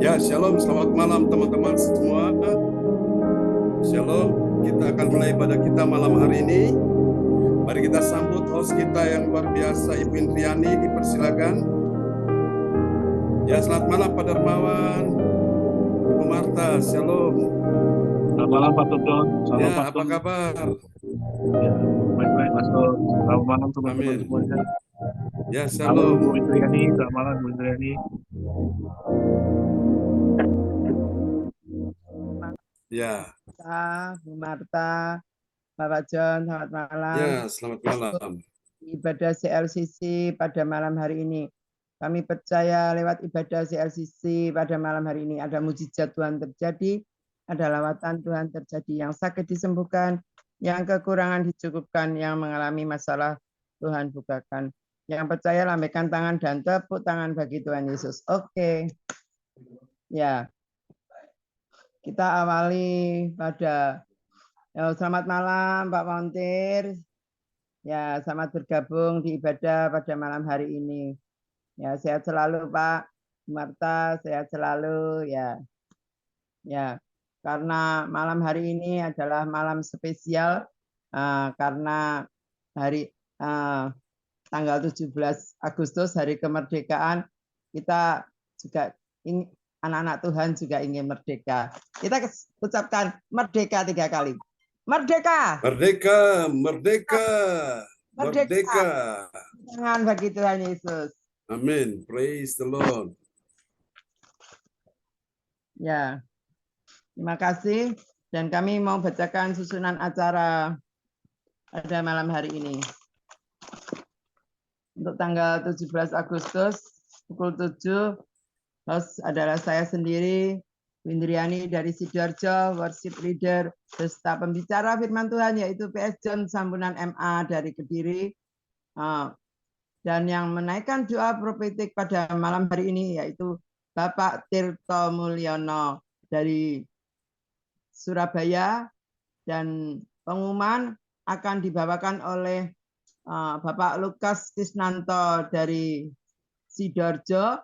Ya, shalom, selamat malam teman-teman semua. Shalom, kita akan mulai ibadah kita malam hari ini. Mari kita sambut host kita yang luar biasa, Ibu Indriani, dipersilakan. Ya, selamat malam Pak Darmawan, Ibu Marta, shalom. Selamat malam Pak Tuton. Ya, apa kabar? Ya, baik-baik Mas Don. Selamat malam teman-teman semuanya. Ya, Halo shalom. Bu Indriani, selamat malam Bu Indriani. Ya. Bu Marta, Bapak John, selamat malam. Ya, selamat malam. Ibadah CLCC pada malam hari ini. Kami percaya lewat ibadah CLCC pada malam hari ini ada mujizat Tuhan terjadi, ada lawatan Tuhan terjadi, yang sakit disembuhkan, yang kekurangan dicukupkan, yang mengalami masalah Tuhan bukakan. Yang percaya lambaikan tangan dan tepuk tangan bagi Tuhan Yesus. Oke. Ya. Kita awali pada selamat malam Pak Montir. Ya, selamat bergabung di ibadah pada malam hari ini. Ya, sehat selalu Pak Marta, sehat selalu ya. Ya, karena malam hari ini adalah malam spesial karena hari tanggal 17 Agustus hari kemerdekaan, kita juga ingin anak-anak Tuhan juga ingin merdeka. Kita ucapkan merdeka 3 kali. Merdeka. Merdeka, merdeka, merdeka. Tangan bagi Tuhan Yesus. Amin. Praise the Lord. Ya. Terima kasih. Dan kami mau bacakan susunan acara pada malam hari ini. Untuk tanggal 17 Agustus pukul 7, host adalah saya sendiri, Indriani dari Sidoarjo, worship leader, serta pembicara firman Tuhan yaitu PS John Sambunan MA dari Kediri. Dan yang menaikkan doa profetik pada malam hari ini yaitu Bapak Tirto Mulyono dari Surabaya, dan pengumuman akan dibawakan oleh Bapak Lukas Tisnanto dari Sidoarjo,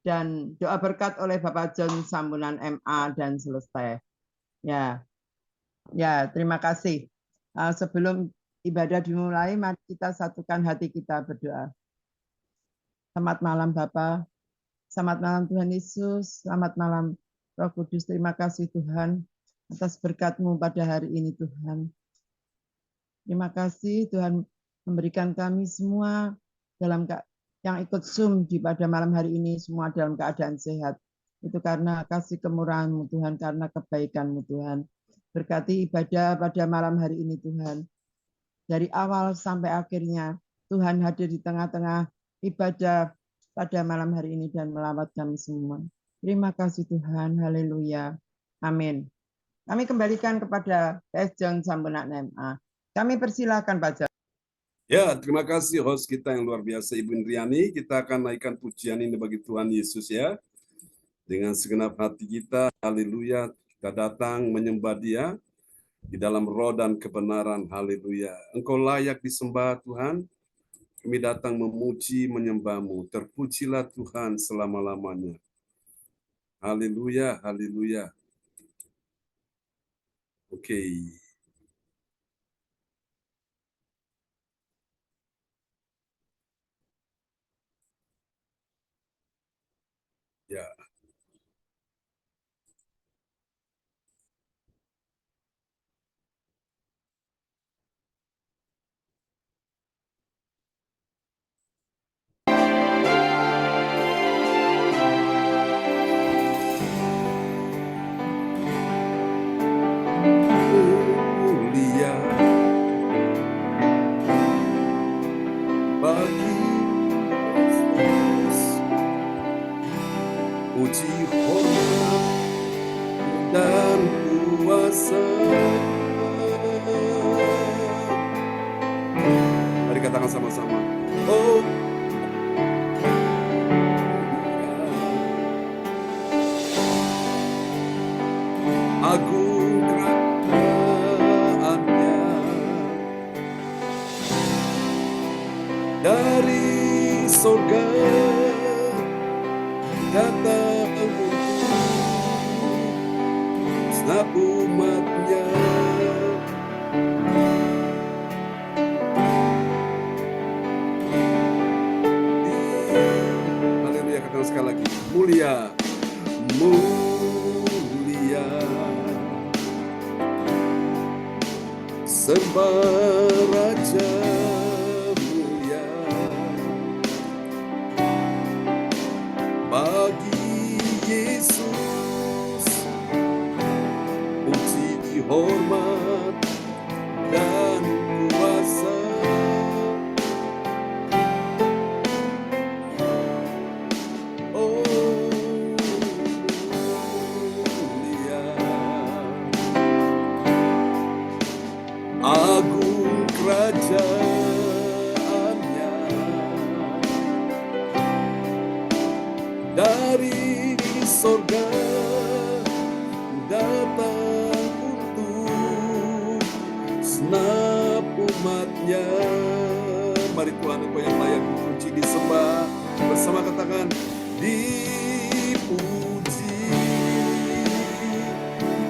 dan doa berkat oleh Bapak John Sambunan MA dan selesai. Ya, terima kasih. Sebelum ibadah dimulai, mari kita satukan hati kita berdoa. Selamat malam Bapak, selamat malam Tuhan Yesus, selamat malam Roh Kudus. Terima kasih Tuhan atas berkat-Mu pada hari ini Tuhan. Terima kasih Tuhan memberikan kami semua dalam yang ikut Zoom di pada malam hari ini semua dalam keadaan sehat. Itu karena kasih kemurahan-Mu Tuhan, karena kebaikan-Mu Tuhan. Berkati ibadah pada malam hari ini Tuhan. Dari awal sampai akhirnya Tuhan hadir di tengah-tengah ibadah pada malam hari ini dan melawat kami semua. Terima kasih Tuhan. Haleluya. Amin. Kami kembalikan kepada PS John Sambunan MA. Kami persilakan Pak John. Ya, terima kasih host kita yang luar biasa Ibu Indriani. Kita akan naikkan pujian ini bagi Tuhan Yesus ya. Dengan segenap hati kita, haleluya, kita datang menyembah Dia di dalam roh dan kebenaran, haleluya. Engkau layak disembah Tuhan, kami datang memuji menyembah-Mu. Terpujilah Tuhan selama-lamanya. Haleluya, haleluya. Oke. Ya. Mulia bagi Yesus, puji hormat dan kuasa. Mari katakan sama-sama. Oh, agung kerajaan-Nya, dari surga datang untuk sekali lagi. Mulia, mulia. Sembah Raja mulia. Bagi Yesus puji, hormat, dan kuasa. Oh mulia, agung kerajaannya, dari sorga datang untuk senap umatnya. Mari Tuhan, Engkau yang layak dipuji, disembah. Bersama katakan, dipuji,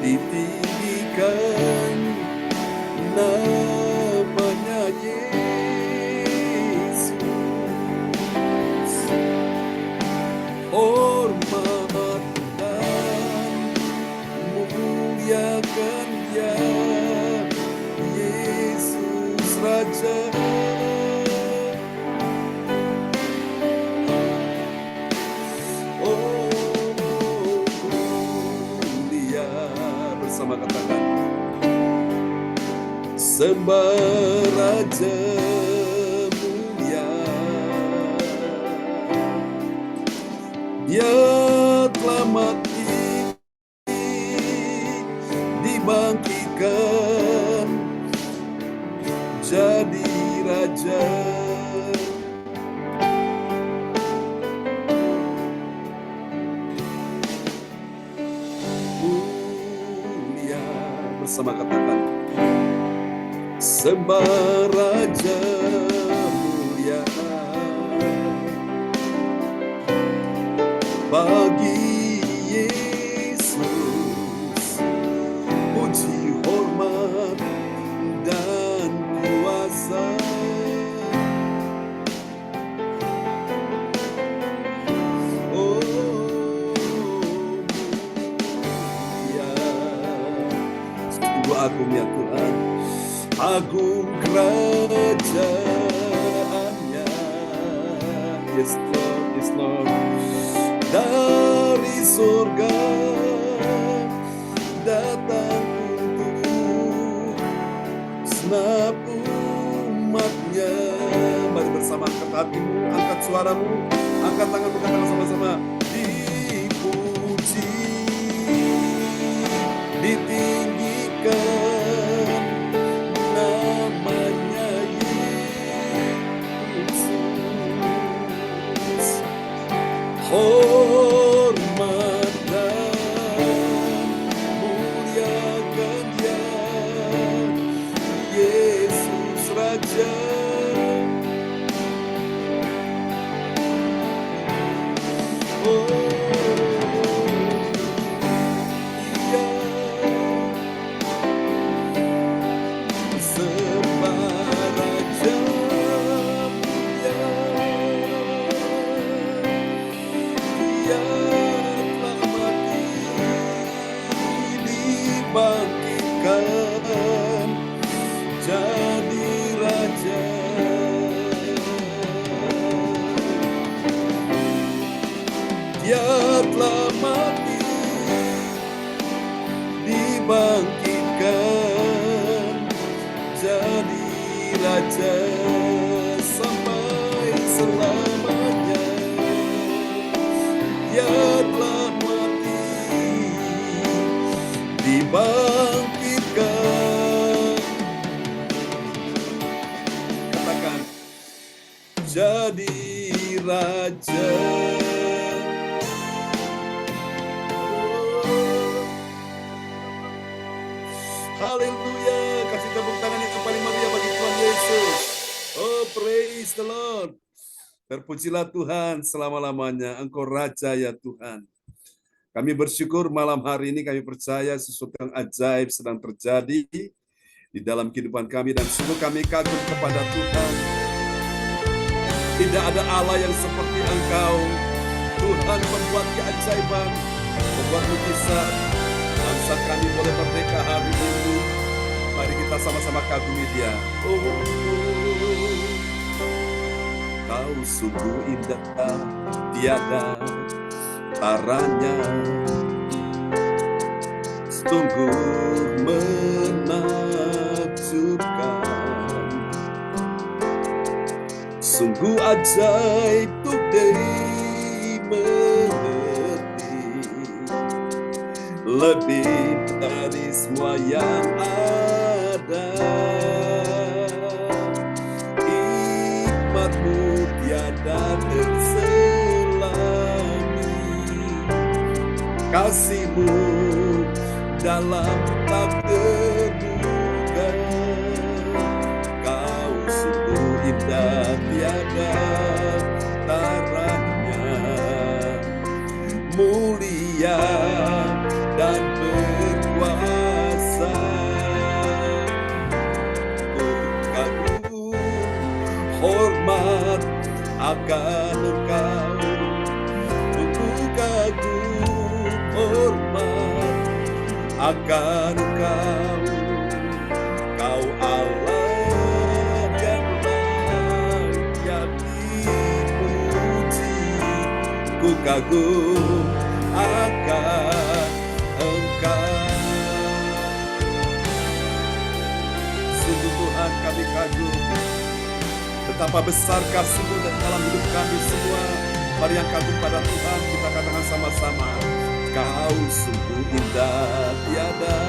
ditinggikan namanya Yesus. Hormat dan muliakan Dia, Yesus Raja. Oh mulia, bersama katakan, sembah Raja mulia. Dia telah mati, dibangkitkan jadi Raja. Mulia, bersama katakan, sembah Raja mulia. Bagi Yesus puji, hormat, dan kuasa. Oh mulia, sungguh agung ya Tuhan, agung kerajaannya. Yes Lord, yes Lord. Dari surga datang untuk senap umatnya. Mari bersama, angkat hatimu, angkat suaramu, angkat tanganmu, katakan sama-sama, dipuji, ditinggikan namanya Yesus. Hormat dan muliakan Dia, Yesus Raja. Oh iya, sembah Raja mulia. Dia telah mati, dibangkitkan jadi Raja. Dia telah mati, dibangkitkan jadi Raja sampai selamanya. Dia telah mati, dibangkitkan, katakan, jadi Raja. Haleluya, kasih tepuk tangan yang paling meriah bagi Tuhan Yesus. Oh praise the Lord. Terpujilah Tuhan selama-lamanya, Engkau Raja ya Tuhan. Kami bersyukur malam hari ini, kami percaya sesuatu yang ajaib sedang terjadi di dalam kehidupan kami, dan sungguh kami kagum kepada Tuhan. Tidak ada Allah yang seperti Engkau. Tuhan membuat keajaiban, membuat mujizat. Bangsa kami boleh merdeka hari ini. Mari kita sama-sama kagumi Dia. Kau sungguh indah, tiada taranya, sungguh menakjubkan, sungguh ajaib untuk dimengerti, lebih dari semua yang ada. Hikmat-Mu tiada terselami, kasih-Mu dalam tak terduga. Kau sungguh indah, tiada taranya, mulia dan berkuasa. Kagum hormat akan Engkau, kagum hormat akan Engkau. Kau Allah yang layak dipuji, ku kagum akan Engkau. Sungguh Tuhan kami kagum, betapa besar kasih-Mu dalam hidup kami semua. Mari yang kagum pada Tuhan kita katakan sama-sama. Kau sungguh indah, tiada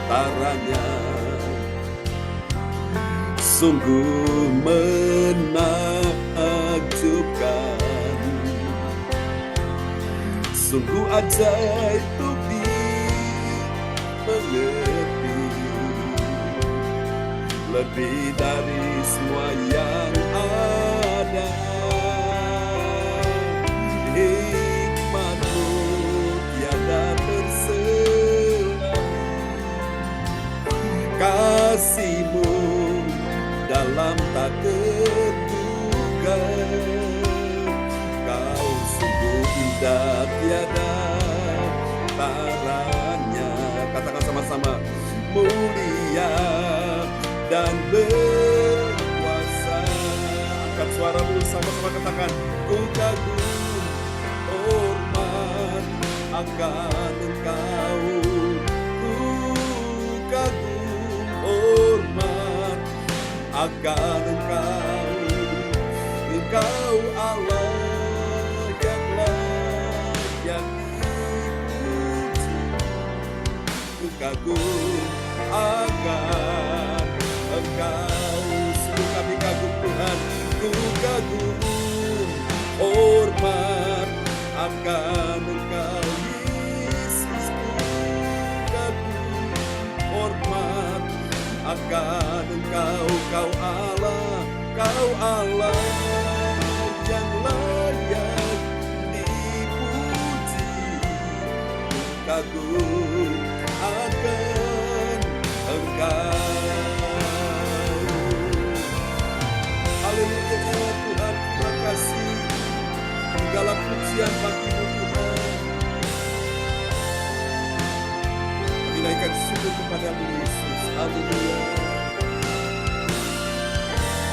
taranya, sungguh menakjubkan, sungguh ajaib untuk dimengerti, lebih dari semua yang ada. Hikmat-Mu tiada terselami, kasih-Mu dalam tak terduga. Kau sungguh indah, tiada taranya. Katakan sama-sama, mulia dan berkuasa. Angkat suaramu, sama-sama katakan, ku kagum hormat akan Engkau, ku kagum hormat akan Engkau. Engkau Allah yang layak dipuji, ku kagum akan Engkau. Sungguh kami kagum Tuhan, ku kagum hormat akan Engkau. Yesus, ku kagum hormat akan Engkau. Kau Allah yang layak dipuji, kagum akan Engkau. Haleluya Tuhan, terima kasih. Segala pujian bagi-Mu Tuhan. Kami naikkan syukur kepada-Mu Yesus. Haleluya.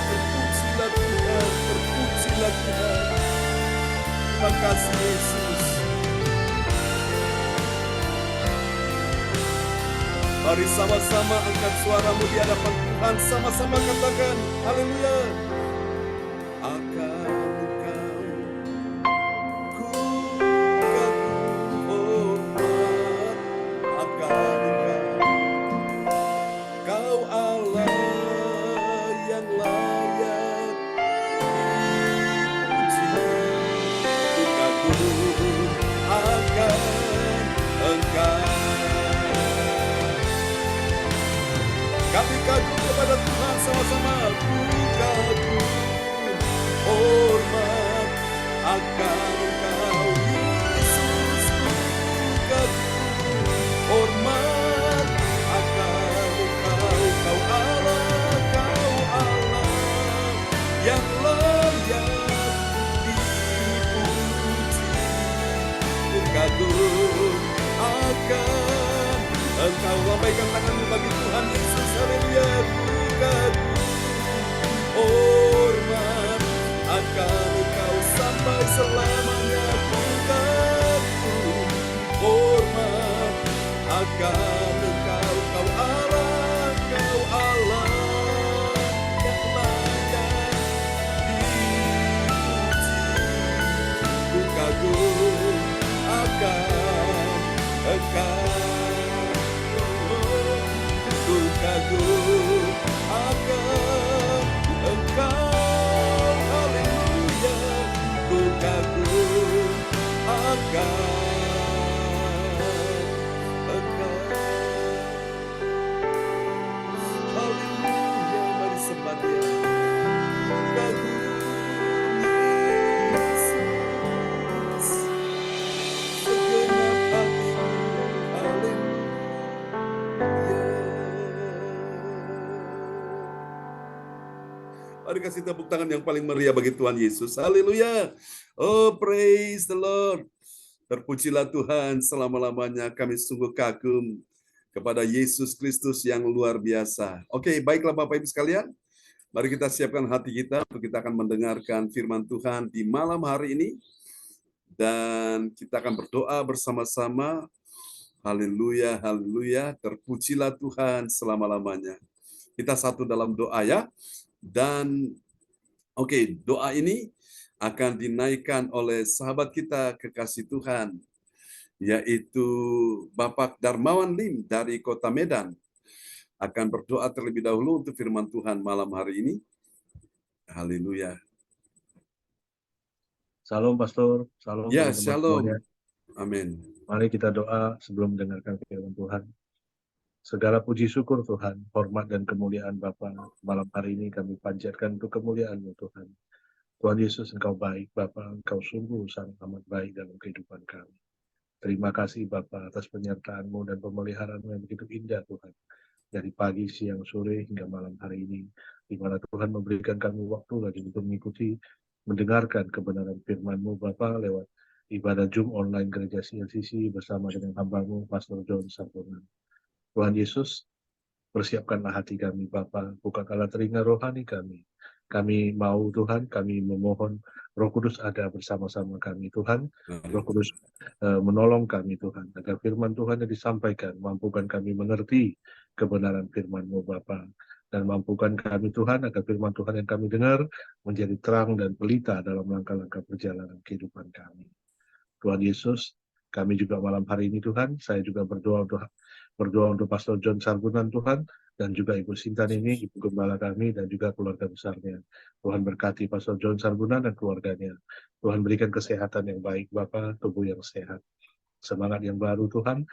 Terpujilah Tuhan, terpujilah Tuhan. Terima kasih Yesus. Mari sama-sama angkat suaramu di hadapan Tuhan. Sama-sama katakan, haleluya. Akan Engkau ku kagum hormat akan Engkau. Kau Allah yang layak dipuji, ku kagum akan Engkau. Kami kagum kepada Tuhan sama-sama. Ku kagum hormat akan Engkau. Yesus, ku kagum hormat akan Engkau. Kau Allah yang layak dipuji. lambaikan tanganmu bagi Tuhan Yesus. Haleluya. Hormat akan Engkau sampai selamanya. Hormat akan Engkau, Kau Allah yang layak dipuji. Ku kagum akan Engkau, ku kagum akan Engkau, haleluya. Ku kagum akan Mari kasih tepuk tangan yang paling meriah bagi Tuhan Yesus. Haleluya. Oh, praise the Lord. Terpujilah Tuhan selama-lamanya. Kami sungguh kagum kepada Yesus Kristus yang luar biasa. Oke, baiklah Bapak Ibu sekalian. Mari kita siapkan hati kita untuk kita akan mendengarkan firman Tuhan di malam hari ini. Dan kita akan berdoa bersama-sama. Haleluya, haleluya. Terpujilah Tuhan selama-lamanya. Kita satu dalam doa ya. Dan doa ini akan dinaikkan oleh sahabat kita kekasih Tuhan, yaitu Bapak Darmawan Lim dari Kota Medan. Akan berdoa terlebih dahulu untuk firman Tuhan malam hari ini. Haleluya. Salam Pastor, salam Ya, teman-teman shalom. semuanya. Amin. Mari kita doa sebelum mendengarkan firman Tuhan. Segala puji syukur Tuhan, hormat dan kemuliaan Bapa, malam hari ini kami panjatkan untuk kemuliaan-Mu Tuhan. Tuhan Yesus, Engkau baik Bapa, Engkau sungguh sangat amat baik dalam kehidupan kami. Terima kasih Bapa atas penyertaan-Mu dan pemeliharaan-Mu yang begitu indah Tuhan. Dari pagi, siang, sore hingga malam hari ini, di mana Tuhan memberikan kami waktu lagi untuk mengikuti, mendengarkan kebenaran firman-Mu Bapa lewat ibadah Zoom online Gereja CLCC bersama dengan hamba-Mu Pastor John Sarbunan. Tuhan Yesus, persiapkanlah hati kami Bapa, bukakanlah telinga rohani kami. Kami mau Tuhan, kami memohon Roh Kudus ada bersama-sama kami Tuhan. Roh Kudus menolong kami Tuhan, agar firman Tuhan yang disampaikan, mampukan kami mengerti kebenaran firman-Mu Bapa. Dan mampukan kami Tuhan, agar firman Tuhan yang kami dengar menjadi terang dan pelita dalam langkah-langkah perjalanan kehidupan kami. Tuhan Yesus, kami juga malam hari ini Tuhan, saya juga berdoa untuk Pastor John Sarbunan Tuhan, dan juga Ibu Sintan ini, Ibu Gembala kami, dan juga keluarga besarnya. Tuhan berkati Pastor John Sarbunan dan keluarganya. Tuhan berikan kesehatan yang baik Bapa, tubuh yang sehat. Semangat yang baru Tuhan,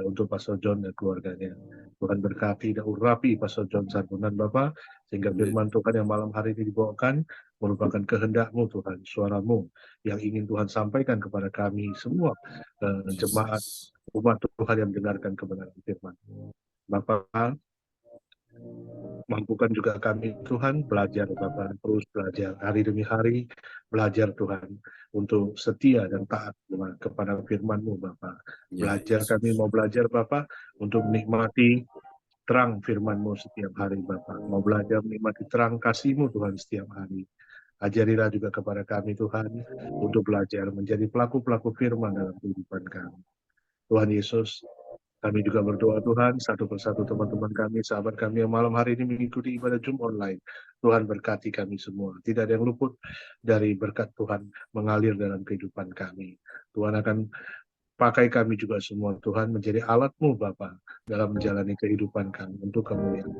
untuk Pastor John dan keluarganya. Tuhan berkati dan urapi Pastor John Sarbunan Bapa, sehingga firman Tuhan yang malam hari ini dibawakan merupakan kehendak-Mu Tuhan, suara-Mu yang ingin Tuhan sampaikan kepada kami semua jemaat umat Tuhan yang mendengarkan kebenaran firman. Bapa, mampukan juga kami Tuhan belajar Bapa, terus belajar hari demi hari, belajar Tuhan untuk setia dan taat kepada firman-Mu Bapa. Belajar kami mau belajar Bapa untuk menikmati terang firman-Mu setiap hari Bapa. Mau belajar menikmati terang kasih-Mu Tuhan setiap hari. Ajarilah juga kepada kami Tuhan untuk belajar menjadi pelaku-pelaku firman dalam kehidupan kami. Tuhan Yesus, kami juga berdoa Tuhan, satu persatu teman-teman kami, sahabat kami yang malam hari ini mengikuti ibadah Zoom online. Tuhan berkati kami semua. Tidak ada yang luput dari berkat Tuhan mengalir dalam kehidupan kami. Tuhan akan pakai kami juga semua Tuhan menjadi alat-Mu Bapa dalam menjalani kehidupan kami untuk kemuliaan.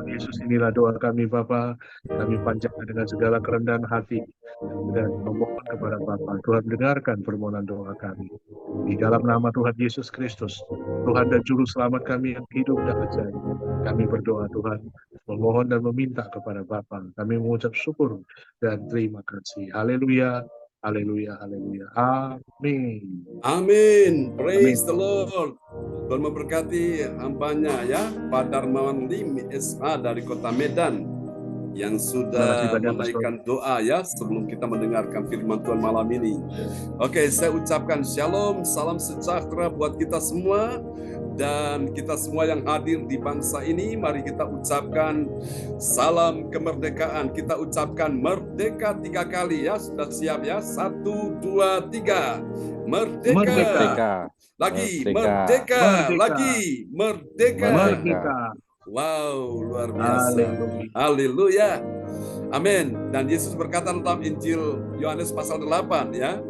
Yesus, inilah doa kami Bapa, kami panjatkan dengan segala kerendahan hati dan memohon kepada Bapa, Tuhan dengarkan permohonan doa kami. Di dalam nama Tuhan Yesus Kristus, Tuhan dan Juru Selamat kami yang hidup dan ajaib, kami berdoa Tuhan, memohon dan meminta kepada Bapa. Kami mengucap syukur dan terima kasih. Haleluya, haleluya, haleluya. Amin. Amin. Praise the Lord. Tuhan memberkati hambanya ya, Pak Darmawan Lim SH dari Kota Medan yang sudah menaikkan doa ya sebelum kita mendengarkan firman Tuhan malam ini. Oke, saya ucapkan shalom, salam sejahtera buat kita semua Dan kita semua yang hadir di bangsa ini, mari kita ucapkan salam kemerdekaan. Kita ucapkan merdeka 3 kali ya. Sudah siap ya? 1, 2, 3. Merdeka. Merdeka. Lagi, Merdeka. merdeka. Merdeka. Lagi, merdeka. Merdeka. Wow, luar biasa. Haleluya. Haleluya. Amin. Dan Yesus berkata dalam Injil Yohanes pasal 8 ya.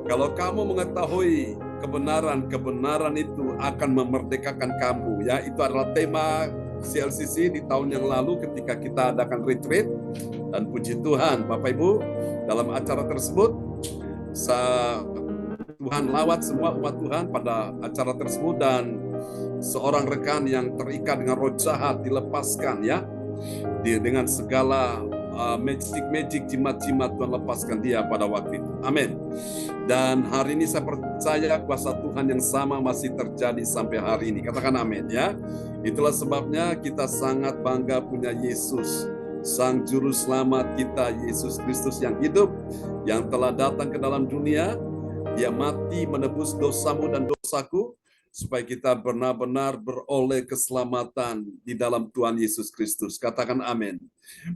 Kalau kamu mengetahui kebenaran itu akan memerdekakan kamu ya. Itu adalah tema CLCC di tahun yang lalu ketika kita adakan retreat. Dan puji Tuhan Bapak Ibu, dalam acara tersebut Tuhan lawat semua umat Tuhan pada acara tersebut, dan seorang rekan yang terikat dengan roh jahat dilepaskan ya. Dengan segala magic, jimat-jimat Tuhan lepaskan dia pada waktu itu. Amin. Dan hari ini saya percaya kuasa Tuhan yang sama masih terjadi sampai hari ini. Katakan amin ya. Itulah sebabnya kita sangat bangga punya Yesus, Sang Juru Selamat kita, Yesus Kristus yang hidup, yang telah datang ke dalam dunia. Dia mati menebus dosamu dan dosaku, supaya kita benar-benar beroleh keselamatan di dalam Tuhan Yesus Kristus. Katakan amin.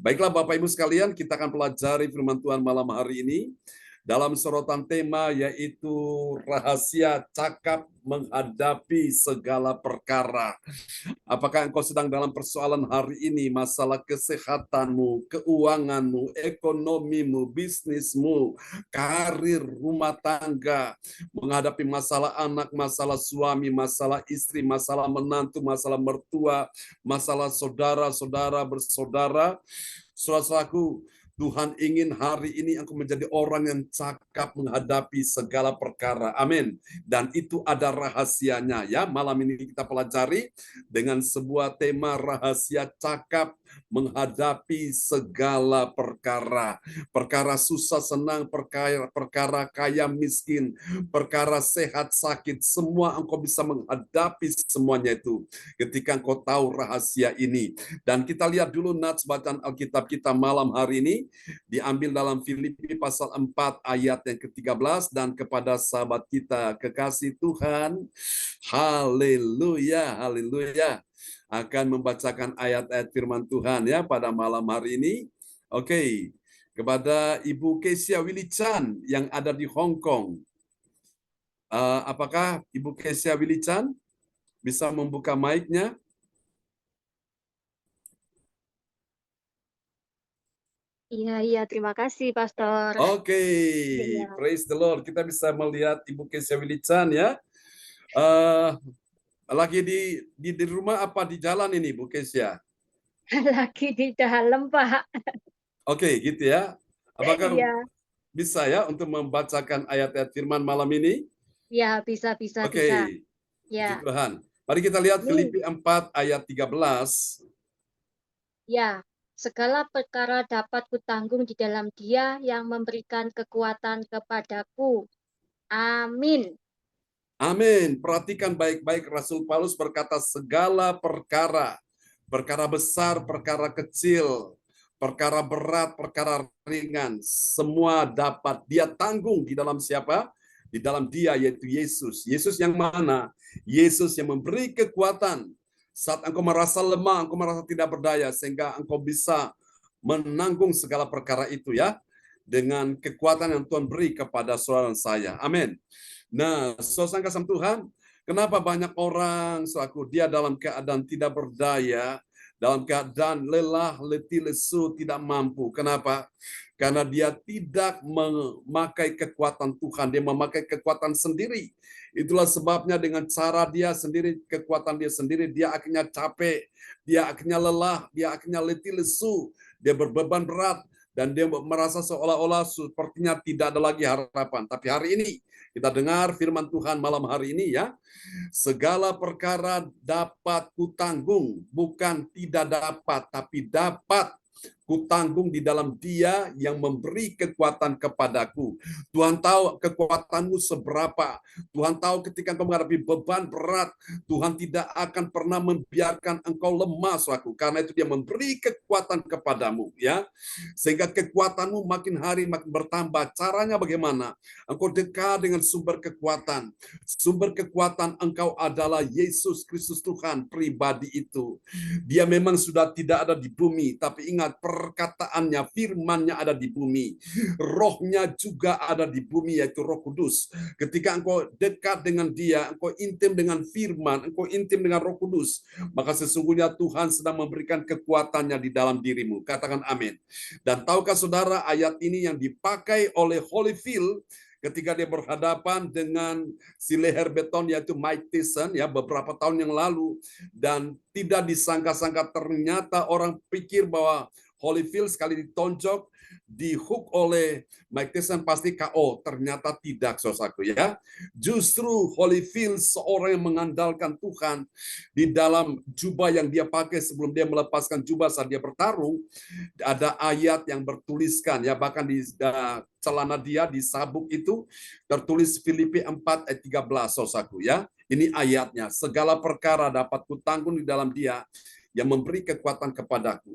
Baiklah Bapak Ibu sekalian, kita akan pelajari firman Tuhan malam hari ini dalam sorotan tema yaitu rahasia cakap menghadapi segala perkara. Apakah engkau sedang dalam persoalan hari ini, masalah kesehatanmu, keuanganmu, ekonomimu, bisnismu, karir, rumah tangga, menghadapi masalah anak, masalah suami, masalah istri, masalah menantu, masalah mertua, masalah saudara-saudara bersaudara. Saudaraku, Tuhan ingin hari ini engkau menjadi orang yang cakap menghadapi segala perkara. Amin. Dan itu ada rahasianya ya. Malam ini kita pelajari dengan sebuah tema rahasia cakap menghadapi segala perkara. Perkara susah senang, perkara kaya miskin, perkara sehat sakit, semua engkau bisa menghadapi semuanya itu ketika engkau tahu rahasia ini. Dan kita lihat dulu nats bacaan Alkitab kita malam hari ini diambil dalam Filipi pasal 4 ayat yang ke-13, dan kepada sahabat kita kekasih Tuhan, haleluya, haleluya, akan membacakan ayat-ayat firman Tuhan ya pada malam hari ini. Oke, kepada Ibu Kesia Willy Chan yang ada di Hong Kong. Apakah Ibu Kesia Willy Chan bisa membuka mic-nya? Iya, terima kasih, Pastor. Oke, Iya. praise the Lord. Kita bisa melihat Ibu Kesia Willy Chan ya. Lagi di rumah apa di jalan ini, Bu Kesia? Lagi di dalam, Pak. Oke, gitu ya. Apakah Iya. bisa ya untuk membacakan ayat-ayat firman malam ini? Ya, bisa. Oke, Ya. puji Tuhan. Mari kita lihat Ini. Filipi 4 ayat 13. Ya, segala perkara dapat kutanggung di dalam Dia yang memberikan kekuatan kepadaku. Amin. Amin. Perhatikan baik-baik, Rasul Paulus berkata segala perkara, perkara besar, perkara kecil, perkara berat, perkara ringan, semua dapat dia tanggung di dalam siapa? Di dalam Dia, yaitu Yesus. Yesus yang mana? Yesus yang memberi kekuatan. Saat engkau merasa lemah, engkau merasa tidak berdaya, sehingga engkau bisa menanggung segala perkara itu ya, dengan kekuatan yang Tuhan beri kepada saudara saya. Amin. Nah, saudara kasih Tuhan, kenapa banyak orang dia dalam keadaan tidak berdaya, dalam keadaan lelah, letih, lesu, tidak mampu. Kenapa? Karena dia tidak memakai kekuatan Tuhan, dia memakai kekuatan sendiri. Itulah sebabnya dengan cara dia sendiri, kekuatan dia sendiri, dia akhirnya capek, dia akhirnya lelah, dia akhirnya letih, lesu, dia berbeban berat, dan dia merasa seolah-olah sepertinya tidak ada lagi harapan. Tapi hari ini kita dengar firman Tuhan malam hari ini ya. Segala perkara dapat kutanggung, bukan tidak dapat, tapi dapat. Kutanggung di dalam Dia yang memberi kekuatan kepadaku. Tuhan tahu kekuatanmu seberapa. Tuhan tahu ketika engkau menghadapi beban berat, Tuhan tidak akan pernah membiarkan engkau lemah, saudaraku. Karena itu Dia memberi kekuatan kepadamu, ya. Sehingga kekuatanmu makin hari makin bertambah. Caranya bagaimana? Engkau dekat dengan sumber kekuatan. Sumber kekuatan engkau adalah Yesus Kristus Tuhan pribadi itu. Dia memang sudah tidak ada di bumi, tapi ingat perkataannya, firman-Nya ada di bumi. Rohnya juga ada di bumi, yaitu Roh Kudus. Ketika engkau dekat dengan Dia, engkau intim dengan firman, engkau intim dengan Roh Kudus, maka sesungguhnya Tuhan sedang memberikan kekuatannya di dalam dirimu. Katakan amin. Dan tahukah saudara, ayat ini yang dipakai oleh Holyfield ketika dia berhadapan dengan si leher beton yaitu Mike Tyson ya beberapa tahun yang lalu, dan tidak disangka-sangka ternyata orang pikir bahwa Holyfield sekali ditonjok, dihook oleh Mike Tyson pasti KO. Ternyata tidak, saudaraku ya. Justru Holyfield seorang yang mengandalkan Tuhan, di dalam jubah yang dia pakai sebelum dia melepaskan jubah saat dia bertarung, ada ayat yang bertuliskan ya, bahkan di celana dia di sabuk itu tertulis Filipi 4 ayat 13, saudaraku ya. Ini ayatnya, segala perkara dapat kutanggung di dalam Dia yang memberi kekuatan kepadaku.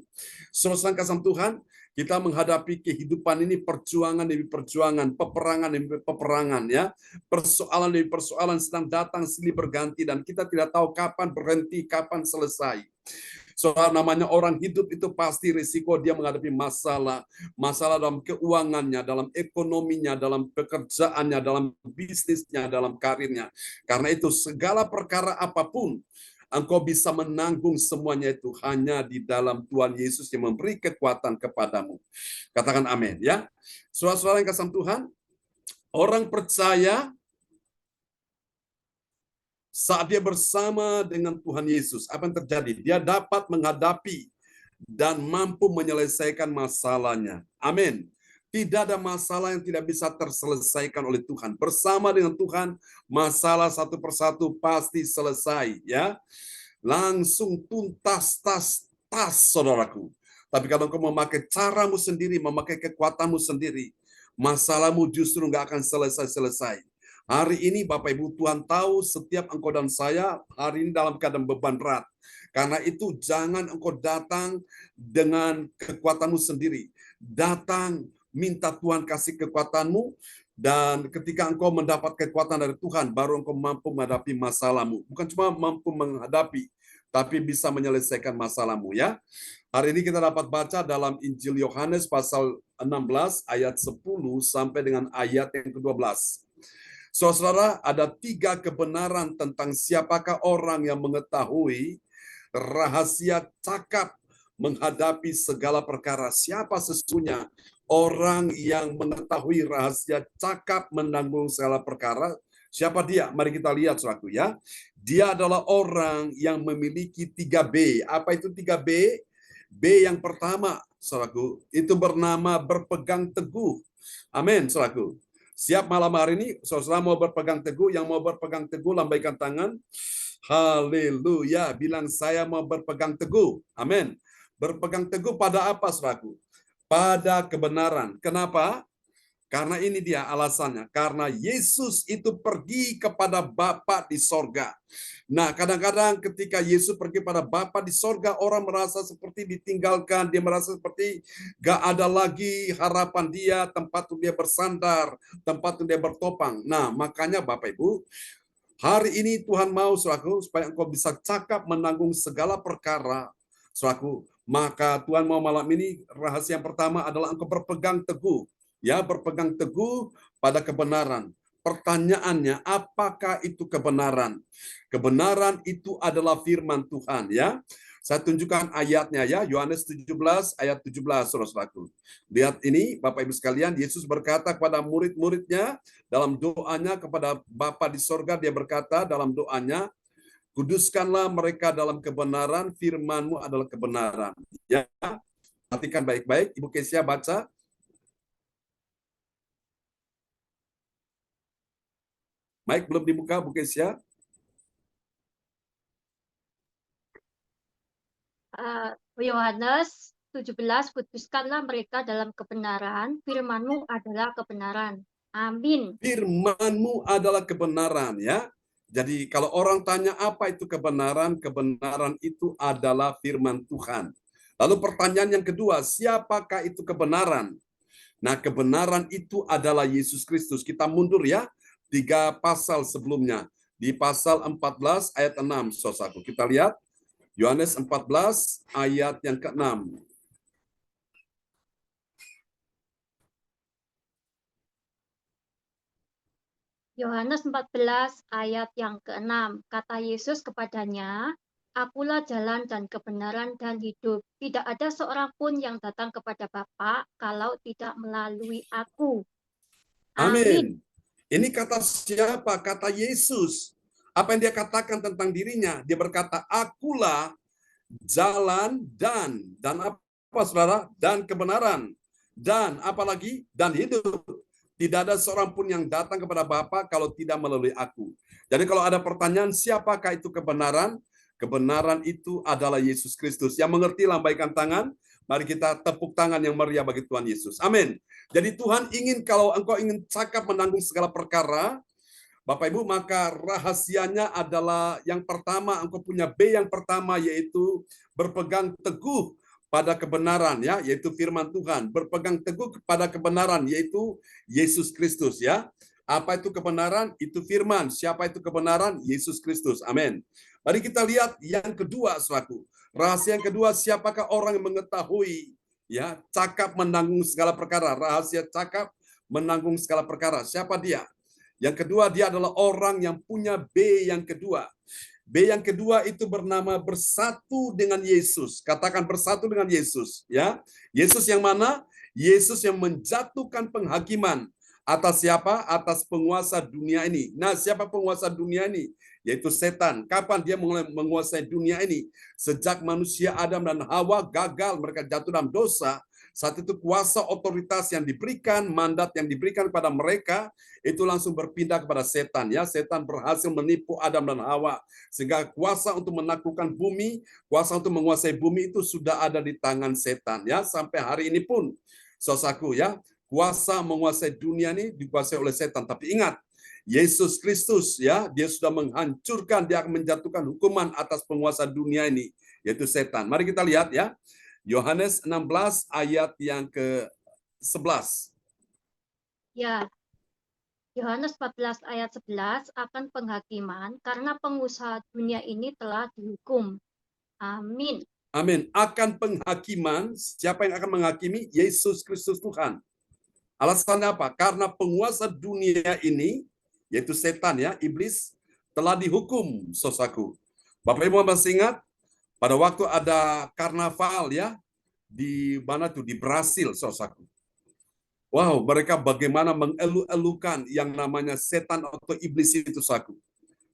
Saudara kasih Tuhan, kita menghadapi kehidupan ini perjuangan demi perjuangan, peperangan demi peperangan ya. Persoalan demi persoalan sedang datang silih berganti dan kita tidak tahu kapan berhenti, kapan selesai. Soal namanya orang hidup itu pasti risiko dia menghadapi masalah. Masalah dalam keuangannya, dalam ekonominya, dalam pekerjaannya, dalam bisnisnya, dalam karirnya. Karena itu segala perkara apapun, engkau bisa menanggung semuanya itu hanya di dalam Tuhan Yesus yang memberi kekuatan kepadamu. Katakan amin ya. Saudara-saudara yang kasih Tuhan, orang percaya saat dia bersama dengan Tuhan Yesus, apa yang terjadi? Dia dapat menghadapi dan mampu menyelesaikan masalahnya. Amin. Tidak ada masalah yang tidak bisa terselesaikan oleh Tuhan. Bersama dengan Tuhan, masalah satu persatu pasti selesai, ya. Langsung tuntas, tas, saudaraku. Tapi kalau engkau memakai caramu sendiri, memakai kekuatanmu sendiri, masalahmu justru nggak akan selesai-selesai. Hari ini Bapak Ibu, Tuhan tahu setiap engkau dan saya hari ini dalam keadaan beban berat. Karena itu jangan engkau datang dengan kekuatanmu sendiri. Datang minta Tuhan kasih kekuatanmu, dan ketika engkau mendapat kekuatan dari Tuhan, baru engkau mampu menghadapi masalahmu. Bukan cuma mampu menghadapi, tapi bisa menyelesaikan masalahmu ya. Hari ini kita dapat baca dalam Injil Yohanes pasal 16 ayat 10 sampai dengan ayat yang ke-12. Saudara, ada 3 kebenaran tentang siapakah orang yang mengetahui rahasia cakap menghadapi segala perkara. Siapa sesungguhnya orang yang mengetahui rahasia cakap menanggung segala perkara? Siapa dia? Mari kita lihat, saudaraku ya. Dia adalah orang yang memiliki 3B. Apa itu 3B? B yang pertama, saudaraku, itu bernama berpegang teguh. Amin, saudaraku. Siap malam hari ini, saudara mau berpegang teguh? Yang mau berpegang teguh, lambaikan tangan. Haleluya. Bilang saya mau berpegang teguh. Amin. Berpegang teguh pada apa, saudaraku? Pada kebenaran. Kenapa? Karena ini dia alasannya. Karena Yesus itu pergi kepada Bapa di sorga. Nah, kadang-kadang ketika Yesus pergi pada Bapa di sorga, orang merasa seperti ditinggalkan. Dia merasa seperti gak ada lagi harapan dia, tempat untuk dia bersandar, tempat untuk dia bertopang. Nah, makanya Bapak Ibu, hari ini Tuhan mau, saudaraku, supaya engkau bisa cakap menanggung segala perkara, saudaraku. Maka Tuhan mau malam ini, rahasia yang pertama adalah engkau berpegang teguh. Ya, berpegang teguh pada kebenaran. Pertanyaannya, apakah itu kebenaran? Kebenaran itu adalah firman Tuhan, ya. Saya tunjukkan ayatnya ya, Yohanes 17 ayat 17, saudara-saudaraku. Lihat ini, Bapak Ibu sekalian, Yesus berkata kepada murid-muridnya dalam doanya kepada Bapa di sorga, dia berkata dalam doanya, kuduskanlah mereka dalam kebenaran, firman-Mu adalah kebenaran. Ya, perhatikan baik-baik, Ibu Kesia baca. Mic belum dibuka, Bu Kesia. Yohanes 17, kuduskanlah mereka dalam kebenaran, firman-Mu adalah kebenaran. Amin. Firman-Mu adalah kebenaran, ya. Jadi kalau orang tanya apa itu kebenaran, kebenaran itu adalah firman Tuhan. Lalu pertanyaan yang kedua, siapakah itu kebenaran? Nah, kebenaran itu adalah Yesus Kristus. Kita mundur ya, 3 pasal sebelumnya. Di pasal 14 ayat 6, saudaraku. Kita lihat, Yohanes 14 ayat yang ke-6. Yohanes 14 ayat yang ke-6. Kata Yesus kepadanya, Akulah jalan dan kebenaran dan hidup. Tidak ada seorang pun yang datang kepada Bapa kalau tidak melalui aku. Amin. Amin. Ini kata siapa? Kata Yesus. Apa yang dia katakan tentang dirinya? Dia berkata, akulah jalan dan apa saudara? Dan kebenaran. Dan apalagi? Dan hidup. Tidak ada seorang pun yang datang kepada Bapa kalau tidak melalui aku. Jadi kalau ada pertanyaan, siapakah itu kebenaran? Kebenaran itu adalah Yesus Kristus. Yang mengerti, lambaikan tangan. Mari kita tepuk tangan yang meriah bagi Tuhan Yesus. Amin. Jadi Tuhan ingin, kalau engkau ingin cakap menanggung segala perkara, Bapak Ibu, maka rahasianya adalah yang pertama, engkau punya B yang pertama, yaitu berpegang teguh pada kebenaran, ya, yaitu firman Tuhan. Berpegang teguh kepada kebenaran, yaitu Yesus Kristus, ya. Apa itu kebenaran? Itu firman. Siapa itu kebenaran? Yesus Kristus. Amin. Mari kita lihat yang kedua, saudaraku. Rahasia yang kedua, siapakah orang yang mengetahui, ya, cakap menanggung segala perkara. Rahasia cakap menanggung segala perkara. Siapa dia? Yang kedua, dia adalah orang yang punya B yang kedua. B yang kedua itu bernama bersatu dengan Yesus. Katakan bersatu dengan Yesus, ya. Yesus yang mana? Yesus yang menjatuhkan penghakiman atas siapa? Atas penguasa dunia ini. Nah, siapa penguasa dunia ini? Yaitu setan. Kapan dia mulai menguasai dunia ini? Sejak manusia Adam dan Hawa gagal, mereka jatuh dalam dosa. Saat itu kuasa otoritas yang diberikan, mandat yang diberikan kepada mereka, itu langsung berpindah kepada setan. Ya, setan berhasil menipu Adam dan Hawa. Sehingga kuasa untuk menaklukkan bumi, kuasa untuk menguasai bumi itu sudah ada di tangan setan. Ya, sampai hari ini pun, saudaraku, ya, kuasa menguasai dunia ini dikuasai oleh setan. Tapi ingat, Yesus Kristus, ya, dia sudah menghancurkan, dia akan menjatuhkan hukuman atas penguasa dunia ini, yaitu setan. Mari kita lihat, ya. Yohanes 16 ayat yang ke-11. Ya, Yohanes 14 ayat 11 akan penghakiman karena pengusaha dunia ini telah dihukum. Amin. Amin. Akan penghakiman, siapa yang akan menghakimi? Yesus Kristus Tuhan. Alasannya apa? Karena penguasa dunia ini, yaitu setan, ya, iblis, telah dihukum, saudaraku. Bapak Ibu masih ingat? Pada waktu ada karnaval, ya, di mana tuh? Di Brasil, saudaraku. Wow, mereka bagaimana mengelu-elukan yang namanya setan atau iblis itu, saudaraku.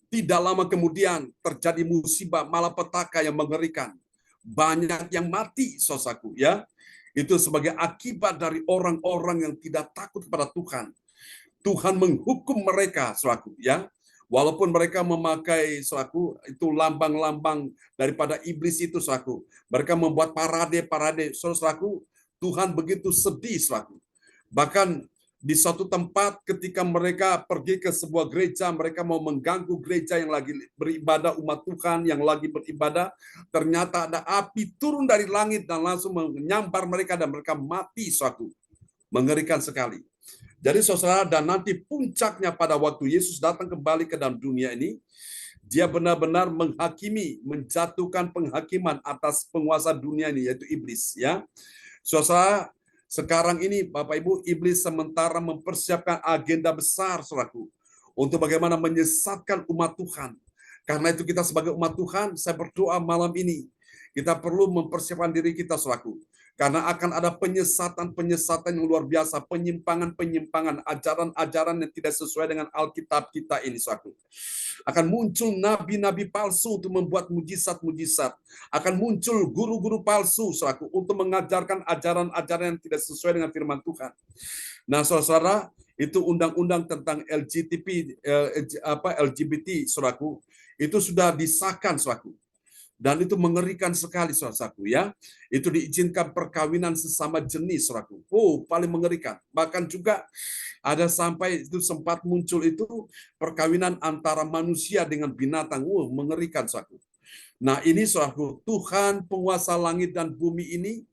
Tidak lama kemudian terjadi musibah malapetaka yang mengerikan. Banyak yang mati, saudaraku, ya. Itu sebagai akibat dari orang-orang yang tidak takut kepada Tuhan. Tuhan menghukum mereka, saudaraku, ya. Walaupun mereka memakai, saudaraku, itu lambang-lambang daripada iblis itu, saudaraku. Mereka membuat parade-parade, saudaraku. Tuhan begitu sedih, saudaraku. Bahkan di suatu tempat ketika mereka pergi ke sebuah gereja, mereka mau mengganggu gereja yang lagi beribadah, umat Tuhan yang lagi beribadah, ternyata ada api turun dari langit dan langsung menyambar mereka dan mereka mati, saudaraku. Mengerikan sekali. Jadi saudara, dan nanti puncaknya pada waktu Yesus datang kembali ke dalam dunia ini, dia benar-benar menghakimi, menjatuhkan penghakiman atas penguasa dunia ini, yaitu iblis, ya. Saudara, sekarang ini Bapak Ibu, iblis sementara mempersiapkan agenda besar, saudaraku, untuk bagaimana menyesatkan umat Tuhan. Karena itu kita sebagai umat Tuhan, saya berdoa malam ini, kita perlu mempersiapkan diri kita, saudaraku. Karena akan ada penyesatan-penyesatan yang luar biasa, penyimpangan-penyimpangan, ajaran-ajaran yang tidak sesuai dengan Alkitab kita ini, saudaraku. Akan muncul nabi-nabi palsu untuk membuat mujizat-mujizat. Akan muncul guru-guru palsu, saudaraku, untuk mengajarkan ajaran-ajaran yang tidak sesuai dengan firman Tuhan. Nah, saudara, itu undang-undang tentang LGBT, saudaraku, itu sudah disahkan, saudaraku. Dan itu mengerikan sekali, saudaraku ya. Itu diizinkan perkawinan sesama jenis, saudaraku. Oh, paling mengerikan. Bahkan juga ada sampai itu sempat muncul itu perkawinan antara manusia dengan binatang. Mengerikan, saudaraku. Nah, ini saudaraku, Tuhan penguasa langit dan bumi ini,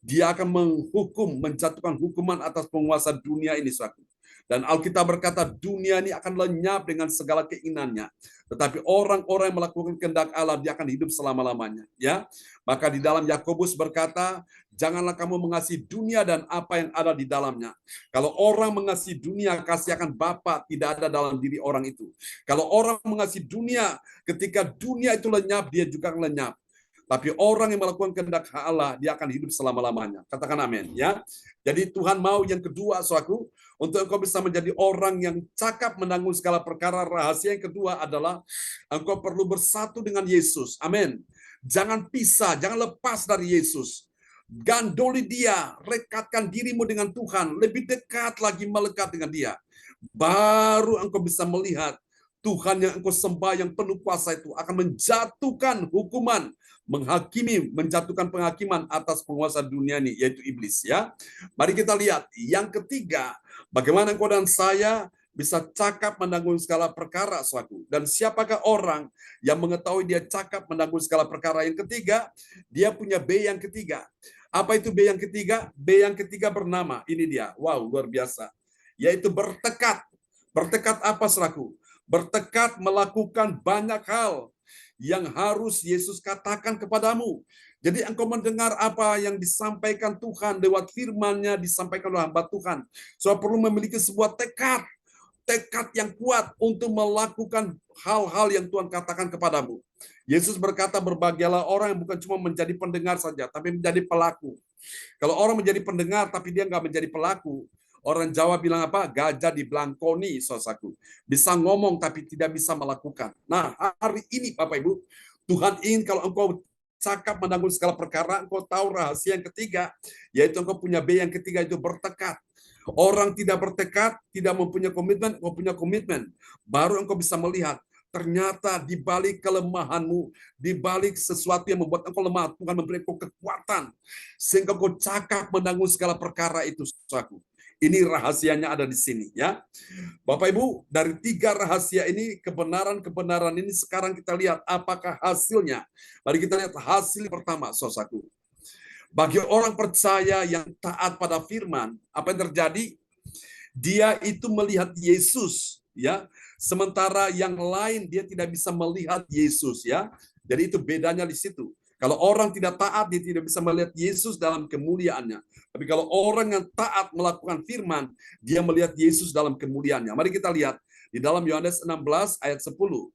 dia akan menghukum, menjatuhkan hukuman atas penguasa dunia ini, saudaraku. Dan Alkitab berkata dunia ini akan lenyap dengan segala keinginannya. Tetapi orang-orang yang melakukan kehendak Allah, dia akan hidup selama-lamanya. Ya, maka di dalam Yakobus berkata, janganlah kamu mengasihi dunia dan apa yang ada di dalamnya. Kalau orang mengasihi dunia, kasih akan Bapa tidak ada dalam diri orang itu. Kalau orang mengasihi dunia, ketika dunia itu lenyap, dia juga akan lenyap. Tapi orang yang melakukan kehendak Allah, dia akan hidup selama-lamanya. Katakan amin. Ya. Jadi Tuhan mau yang kedua, saudaraku, untuk engkau bisa menjadi orang yang cakap menanggung segala perkara. Rahasia yang kedua adalah engkau perlu bersatu dengan Yesus. Amin. Jangan pisah, jangan lepas dari Yesus. Gandoli dia, rekatkan dirimu dengan Tuhan. Lebih dekat lagi melekat dengan dia. Baru engkau bisa melihat Tuhan yang engkau sembah yang penuh kuasa itu akan menjatuhkan hukuman, menghakimi, menjatuhkan penghakiman atas penguasa dunia ini, yaitu iblis. Ya, mari kita lihat yang ketiga, bagaimana engkau dan saya bisa cakap menanggung segala perkara, saudaraku. Dan siapakah orang yang mengetahui dia cakap menanggung segala perkara? Yang ketiga, dia punya B yang ketiga. Apa itu B yang ketiga? B yang ketiga bernama, ini dia. Wow, luar biasa. Yaitu bertekad. Bertekad apa, saudaraku? Bertekad melakukan banyak hal yang harus Yesus katakan kepadamu. Jadi engkau mendengar apa yang disampaikan Tuhan lewat firman-Nya, disampaikan oleh hamba Tuhan. So perlu memiliki sebuah tekad yang kuat untuk melakukan hal-hal yang Tuhan katakan kepadamu. Yesus berkata, berbahagialah orang yang bukan cuma menjadi pendengar saja, tapi menjadi pelaku. Kalau orang menjadi pendengar tapi dia nggak menjadi pelaku, orang Jawa bilang apa? Gajah dibelangkoni, saudaraku. Bisa ngomong tapi tidak bisa melakukan. Nah, hari ini Bapak Ibu, Tuhan ingin kalau engkau cakap menanggung segala perkara, engkau tahu rahasia yang ketiga, yaitu engkau punya B yang ketiga, itu bertekad. Orang tidak bertekad, tidak mempunyai komitmen, engkau punya komitmen. Baru engkau bisa melihat, ternyata di balik kelemahanmu, di balik sesuatu yang membuat engkau lemah, Tuhan memberi engkau kekuatan, sehingga engkau cakap menanggung segala perkara itu, saudaraku. Ini rahasianya ada di sini, ya. Bapak Ibu, dari 3 rahasia ini, kebenaran-kebenaran ini sekarang kita lihat apakah hasilnya. Mari kita lihat hasil pertama, saudaraku. Bagi orang percaya yang taat pada firman, apa yang terjadi? Dia itu melihat Yesus, ya. Sementara yang lain dia tidak bisa melihat Yesus, ya. Jadi itu bedanya di situ. Kalau orang tidak taat, dia tidak bisa melihat Yesus dalam kemuliaannya. Tapi kalau orang yang taat melakukan firman, dia melihat Yesus dalam kemuliaannya. Mari kita lihat di dalam Yohanes 16 ayat 10.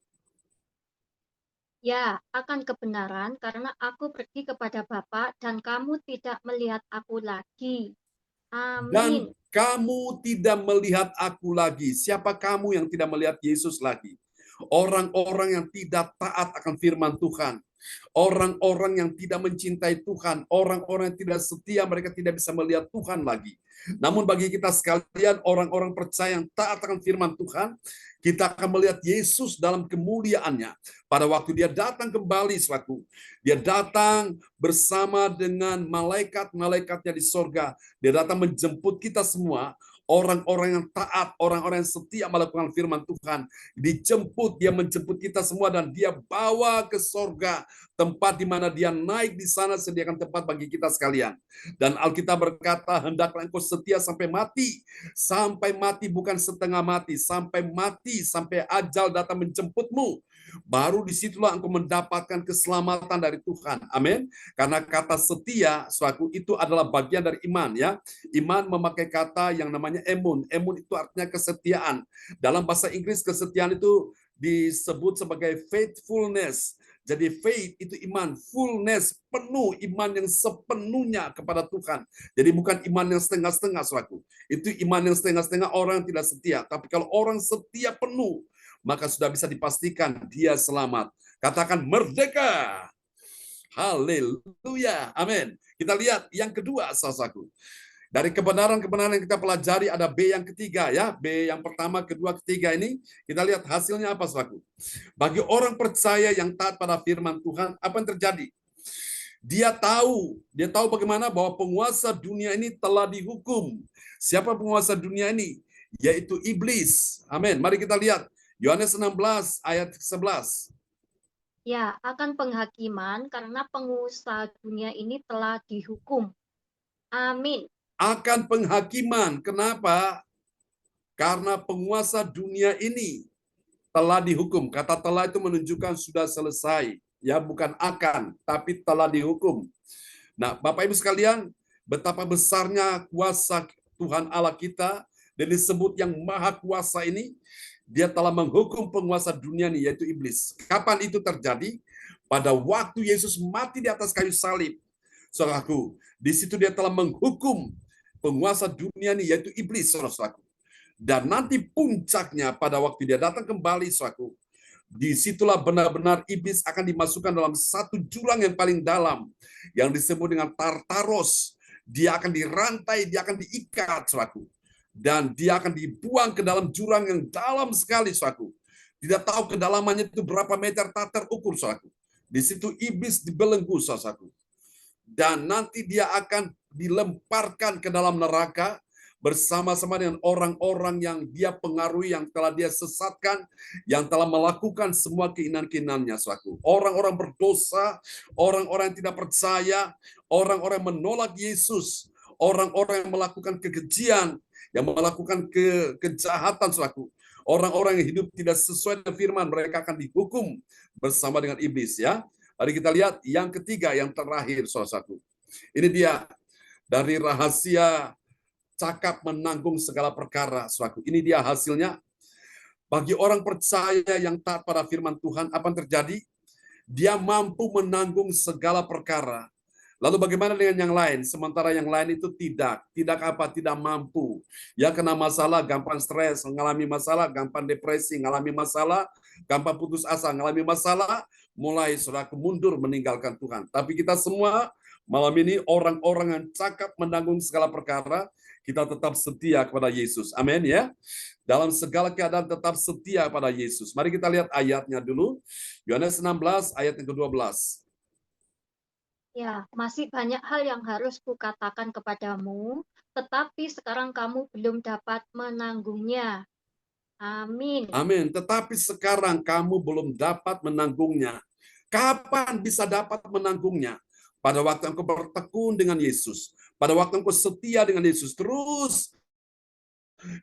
Ya, akan kebenaran karena aku pergi kepada Bapa dan kamu tidak melihat aku lagi. Dan Amin. kamu tidak melihat aku lagi. Siapa kamu yang tidak melihat Yesus lagi? Orang-orang yang tidak taat akan firman Tuhan. Orang-orang yang tidak mencintai Tuhan, orang-orang yang tidak setia, mereka tidak bisa melihat Tuhan lagi. Namun bagi kita sekalian, orang-orang percaya yang taat akan firman Tuhan, kita akan melihat Yesus dalam kemuliaannya. Pada waktu dia datang kembali, saudaraku, dia datang bersama dengan malaikat-malaikatnya di sorga. Dia datang menjemput kita semua, orang-orang yang taat, orang-orang yang setia melakukan firman Tuhan. Dijemput, dia menjemput kita semua dan dia bawa ke sorga, tempat di mana dia naik di sana, sediakan tempat bagi kita sekalian. Dan Alkitab berkata, hendaklah engkau setia sampai mati bukan setengah mati, sampai ajal datang menjemputmu. Baru disitulah engkau mendapatkan keselamatan dari Tuhan. Amin. Karena kata setia, saudaraku, itu adalah bagian dari iman, ya. Iman memakai kata yang namanya emun. Emun itu artinya kesetiaan. Dalam bahasa Inggris, kesetiaan itu disebut sebagai faithfulness. Jadi faith itu iman, fullness, penuh, iman yang sepenuhnya kepada Tuhan. Jadi bukan iman yang setengah-setengah, saudaraku. Itu iman yang setengah-setengah orang yang tidak setia. Tapi kalau orang setia penuh, maka sudah bisa dipastikan dia selamat. Katakan merdeka. Haleluya. Amin. Kita lihat yang kedua, saudaraku. Dari kebenaran-kebenaran yang kita pelajari ada B yang ketiga ya. B yang pertama, kedua, ketiga ini kita lihat hasilnya apa saudaraku. Bagi orang percaya yang taat pada firman Tuhan, apa yang terjadi? Dia tahu bagaimana bahwa penguasa dunia ini telah dihukum. Siapa penguasa dunia ini? Yaitu iblis. Amin. Mari kita lihat Yohanes 16 ayat 11. Ya, akan penghakiman karena penguasa dunia ini telah dihukum. Amin. Akan penghakiman. Kenapa? Karena penguasa dunia ini telah dihukum. Kata telah itu menunjukkan sudah selesai. Ya, bukan akan, tapi telah dihukum. Nah, Bapak Ibu sekalian, betapa besarnya kuasa Tuhan Allah kita, dan disebut yang maha kuasa ini, dia telah menghukum penguasa dunia ini, yaitu iblis. Kapan itu terjadi? Pada waktu Yesus mati di atas kayu salib. Saudaraku, di situ dia telah menghukum penguasa dunia ini, yaitu iblis, saudaraku. Dan nanti puncaknya pada waktu dia datang kembali, saudaraku, disitulah benar-benar iblis akan dimasukkan dalam satu jurang yang paling dalam, yang disebut dengan Tartaros. Dia akan dirantai, dia akan diikat, saudaraku. Dan dia akan dibuang ke dalam jurang yang dalam sekali, saudaraku. Tidak tahu kedalamannya itu berapa meter, tak terukur, saudaraku. Di situ iblis dibelenggu, saudaraku. Dan nanti dia akan dilemparkan ke dalam neraka, bersama-sama dengan orang-orang yang dia pengaruhi, yang telah dia sesatkan, yang telah melakukan semua keinginan-keinginannya, saudaraku. Orang-orang berdosa, orang-orang yang tidak percaya, orang-orang yang menolak Yesus, orang-orang yang melakukan kekejian, yang melakukan kejahatan, saudaraku. Orang-orang yang hidup tidak sesuai dengan firman, mereka akan dihukum bersama dengan iblis, ya. Mari kita lihat yang ketiga, yang terakhir, saudaraku. Ini dia dari rahasia cakap menanggung segala perkara, saudaraku. Ini dia hasilnya. Bagi orang percaya yang taat pada firman Tuhan, apa yang terjadi? Dia mampu menanggung segala perkara. Lalu bagaimana dengan yang lain? Sementara yang lain itu tidak mampu. Ya, kena masalah, gampang stres, mengalami masalah, gampang depresi, mengalami masalah, gampang putus asa, mengalami masalah, mulai saudaraku mundur meninggalkan Tuhan. Tapi kita semua malam ini orang-orang yang cakap menanggung segala perkara, kita tetap setia kepada Yesus. Amin ya. Dalam segala keadaan tetap setia pada Yesus. Mari kita lihat ayatnya dulu. Yohanes 16 ayat yang ke-12. Ya, masih banyak hal yang harus kukatakan kepadamu, tetapi sekarang kamu belum dapat menanggungnya. Amin. Amin. Tetapi sekarang kamu belum dapat menanggungnya. Kapan bisa dapat menanggungnya? Pada waktu engkau bertekun dengan Yesus. Pada waktu engkau setia dengan Yesus. Terus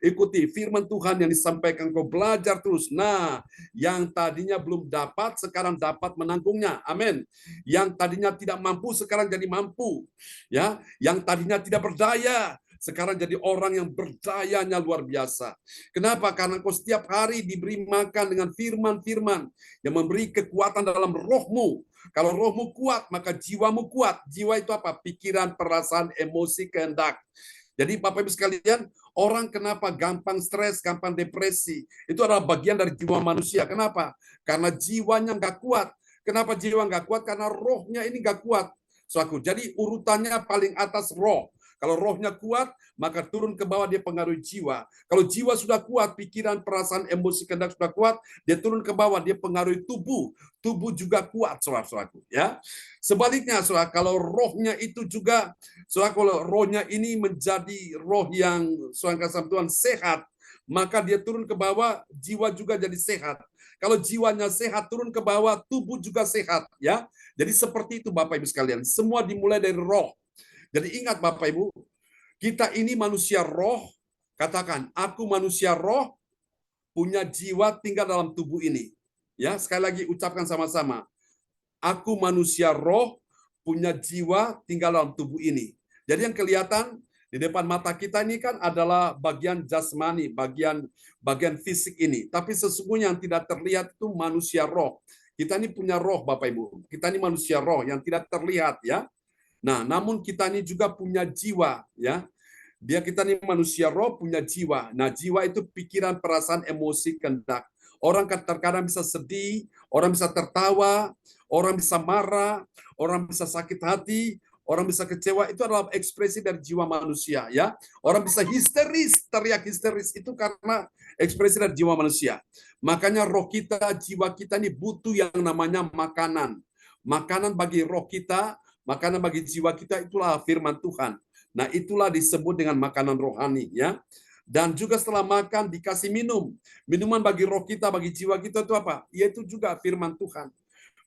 ikuti firman Tuhan yang disampaikan, engkau belajar terus. Nah, yang tadinya belum dapat, sekarang dapat menanggungnya. Amin. Yang tadinya tidak mampu, sekarang jadi mampu. Ya, yang tadinya tidak berdaya, sekarang jadi orang yang berdayanya luar biasa. Kenapa? Karena engkau setiap hari diberi makan dengan firman-firman yang memberi kekuatan dalam rohmu. Kalau rohmu kuat, maka jiwamu kuat. Jiwa itu apa? Pikiran, perasaan, emosi, kehendak. Jadi Bapak Ibu sekalian, orang kenapa gampang stres, gampang depresi, itu adalah bagian dari jiwa manusia. Kenapa? Karena jiwanya nggak kuat. Kenapa jiwa nggak kuat? Karena rohnya ini nggak kuat. Saudaraku, jadi urutannya paling atas roh. Kalau rohnya kuat, maka turun ke bawah dia pengaruhi jiwa. Kalau jiwa sudah kuat, pikiran, perasaan, emosi, kehendak sudah kuat, dia turun ke bawah, dia pengaruhi tubuh. Tubuh juga kuat, saudara-saudaraku. Ya. Sebaliknya, saudara, kalau rohnya itu juga, saudara, kalau rohnya ini menjadi roh yang saudara kasih Tuhan sehat, maka dia turun ke bawah, jiwa juga jadi sehat. Kalau jiwanya sehat, turun ke bawah, tubuh juga sehat. Ya. Jadi seperti itu Bapak Ibu sekalian. Semua dimulai dari roh. Jadi ingat Bapak Ibu, kita ini manusia roh, katakan, aku manusia roh, punya jiwa tinggal dalam tubuh ini. Ya, sekali lagi ucapkan sama-sama. Aku manusia roh, punya jiwa tinggal dalam tubuh ini. Jadi yang kelihatan di depan mata kita ini kan adalah bagian jasmani, bagian fisik ini. Tapi sesungguhnya yang tidak terlihat itu manusia roh. Kita ini punya roh Bapak Ibu. Kita ini manusia roh yang tidak terlihat ya. Nah, namun kita ini juga punya jiwa, ya. Kita ini manusia roh punya jiwa. Nah, jiwa itu pikiran, perasaan, emosi, kehendak. Orang terkadang bisa sedih, orang bisa tertawa, orang bisa marah, orang bisa sakit hati, orang bisa kecewa, itu adalah ekspresi dari jiwa manusia, ya. Orang bisa histeris, teriak histeris, itu karena ekspresi dari jiwa manusia. Makanya roh kita, jiwa kita ini butuh yang namanya makanan. Makanan bagi roh kita, makanan bagi jiwa kita, itulah firman Tuhan. Nah, itulah disebut dengan makanan rohani, ya. Dan juga setelah makan dikasih minum. Minuman bagi roh kita, bagi jiwa kita itu apa? Yaitu juga firman Tuhan.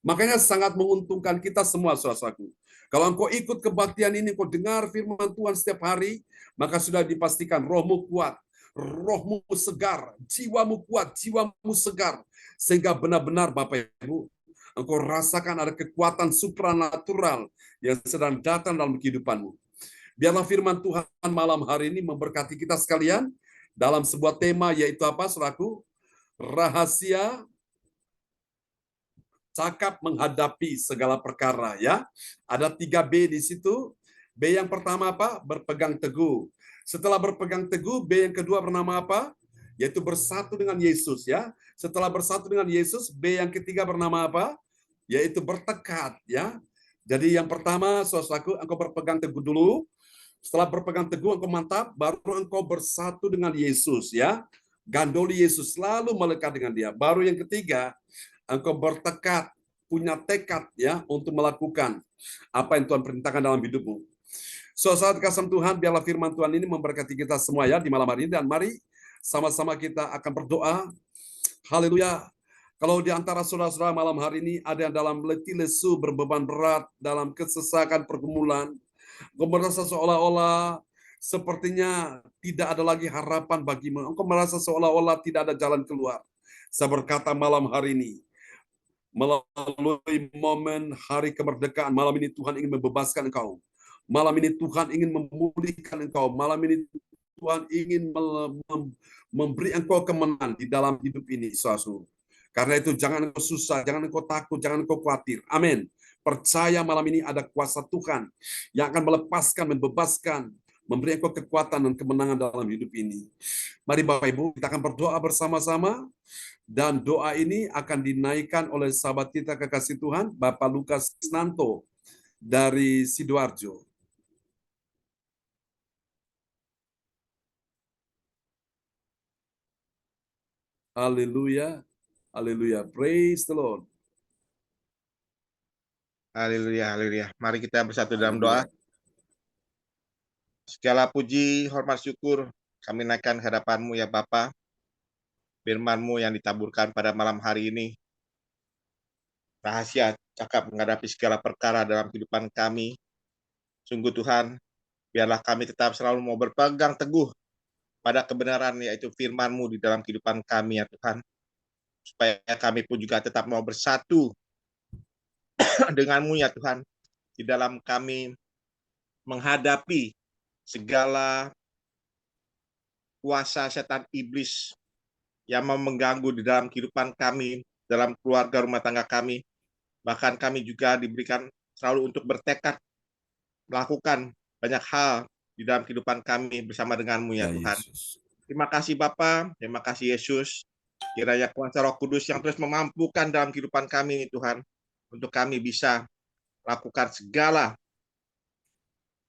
Makanya sangat menguntungkan kita semua, saudaraku. Kalau engkau ikut kebaktian ini, engkau dengar firman Tuhan setiap hari, maka sudah dipastikan rohmu kuat, rohmu segar, jiwamu kuat, jiwamu segar. Sehingga benar-benar Bapak Ibu, engkau rasakan ada kekuatan supranatural yang sedang datang dalam kehidupanmu. Biarlah firman Tuhan malam hari ini memberkati kita sekalian dalam sebuah tema, yaitu apa, saudaraku? Rahasia cakap menghadapi segala perkara, ya. Ada 3B di situ. B yang pertama apa? Berpegang teguh. Setelah berpegang teguh, B yang kedua bernama apa? Yaitu bersatu dengan Yesus, ya. Setelah bersatu dengan Yesus, B yang ketiga bernama apa? Yaitu bertekad, ya. Jadi yang pertama, saudaraku, engkau berpegang teguh dulu. Setelah berpegang teguh, engkau mantap, baru engkau bersatu dengan Yesus, ya. Gandoli Yesus, selalu melekat dengan dia. Baru yang ketiga, engkau bertekad, punya tekad, ya, untuk melakukan apa yang Tuhan perintahkan dalam hidupmu. Saat kasih Tuhan, biarlah firman Tuhan ini memberkati kita semua, ya, di malam hari ini. Dan mari sama-sama kita akan berdoa. Haleluya. Kalau di antara saudara-saudara malam hari ini ada yang dalam letih lesu, berbeban berat, dalam kesesakan pergumulan, engkau merasa seolah-olah sepertinya tidak ada lagi harapan bagimu. Engkau merasa seolah-olah tidak ada jalan keluar. Saya berkata malam hari ini, melalui momen hari kemerdekaan, malam ini Tuhan ingin membebaskan engkau. Malam ini Tuhan ingin memulihkan engkau. Malam ini Tuhan ingin memberi engkau kemenangan di dalam hidup ini, saudara. Karena itu jangan engkau susah, jangan engkau takut, jangan engkau khawatir. Amin. Percaya malam ini ada kuasa Tuhan yang akan melepaskan, membebaskan, memberi engkau kekuatan dan kemenangan dalam hidup ini. Mari Bapak Ibu, kita akan berdoa bersama-sama. Dan doa ini akan dinaikkan oleh sahabat kita kekasih Tuhan, Bapak Lukas Nanto dari Sidoarjo. Haleluya, haleluya, praise the Lord. Haleluya, haleluya. Mari kita bersatu dalam doa. Segala puji, hormat, syukur kami naikkan ke hadapan-Mu ya Bapa. Firman-Mu yang ditaburkan pada malam hari ini. Rahasia cakap menghadapi segala perkara dalam kehidupan kami. Sungguh Tuhan, biarlah kami tetap selalu mau berpegang teguh pada kebenaran, yaitu firman-Mu di dalam kehidupan kami ya Tuhan. Supaya kami pun juga tetap mau bersatu dengan-Mu ya Tuhan. Di dalam kami menghadapi segala kuasa setan iblis yang mau mengganggu di dalam kehidupan kami, dalam keluarga rumah tangga kami. Bahkan kami juga diberikan selalu untuk bertekad melakukan banyak hal di dalam kehidupan kami bersama dengan-Mu ya Tuhan. Yesus. Terima kasih Bapa, terima kasih Yesus. Kiranya kuasa Roh Kudus yang terus memampukan dalam kehidupan kami Tuhan, untuk kami bisa lakukan segala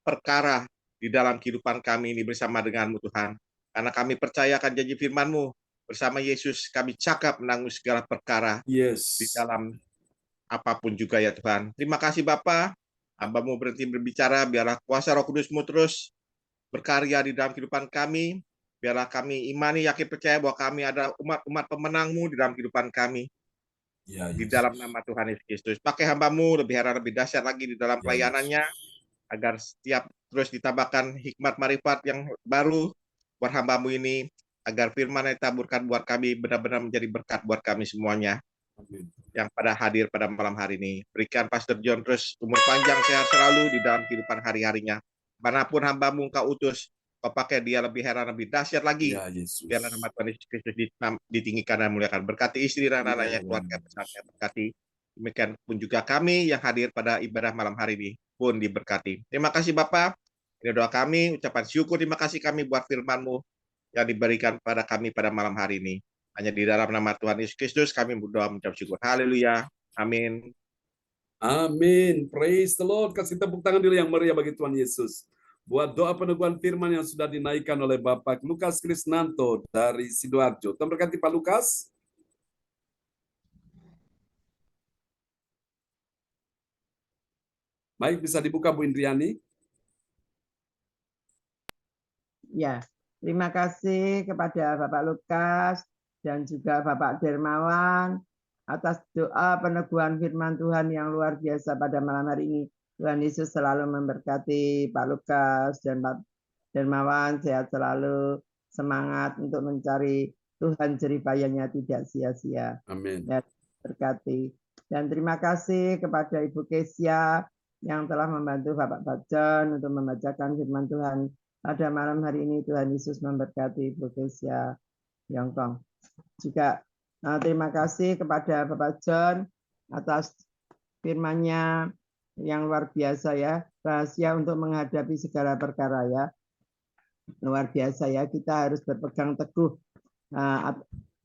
perkara di dalam kehidupan kami ini bersama dengan-Mu Tuhan. Karena kami percayakan janji firman-Mu, bersama Yesus kami cakap menanggung segala perkara di dalam apapun juga ya Tuhan. Terima kasih Bapa, hamba-Mu berhenti berbicara, biarlah kuasa Roh Kudus-Mu terus berkarya di dalam kehidupan kami. Biarlah kami imani, yakin, percaya bahwa kami adalah umat-umat pemenang-Mu di dalam kehidupan kami. Ya, di dalam nama Tuhan Yesus Kristus. Pakai hamba-Mu lebih heran, lebih dahsyat lagi di dalam pelayanannya, agar setiap terus ditambahkan hikmat marifat yang baru buat hamba-Mu ini, agar firman yang ditaburkan buat kami benar-benar menjadi berkat buat kami semuanya. Amin. Yang pada hadir pada malam hari ini. Berikan Pastor John terus umur panjang, sehat selalu di dalam kehidupan hari-harinya. Manapun hamba-Mu Engkau utus, Kau pakai dia lebih heran, lebih dahsyat lagi. Ya, Yesus. Biarlah nama Tuhan Yesus Kristus ditinggikan dan muliakan. Berkati istri dan anak-anaknya, keluarga besarnya, berkati. Demikian pun juga kami yang hadir pada ibadah malam hari ini pun diberkati. Terima kasih Bapak. Ini doa kami, ucapan syukur, terima kasih kami buat firman-Mu yang diberikan pada kami pada malam hari ini. Hanya di dalam nama Tuhan Yesus Kristus kami berdoa mengucap syukur. Haleluya. Amin. Amin. Praise the Lord. Kasih tepuk tangan dulu yang meriah bagi Tuhan Yesus. Buat doa peneguhan firman yang sudah dinaikkan oleh Bapak Lukas Krisnanto dari Sidoarjo. Tuhan berkati Pak Lukas. Baik, bisa dibuka Bu Indriani. Ya, terima kasih kepada Bapak Lukas dan juga Bapak Dermawan atas doa peneguhan firman Tuhan yang luar biasa pada malam hari ini. Tuhan Yesus selalu memberkati Pak Lukas dan Pak Dermawan, sehat selalu, semangat untuk mencari Tuhan, jeripayanya tidak sia-sia. Amin. Ya, berkati. Dan terima kasih kepada Ibu Kesia yang telah membantu Bapak Bajon untuk membacakan firman Tuhan pada malam hari ini. Tuhan Yesus memberkati Ibu Kesia Yongkong. Juga terima kasih kepada Bapak John atas firman-Nya yang luar biasa ya, rahasia untuk menghadapi segala perkara ya. Luar biasa ya, kita harus berpegang teguh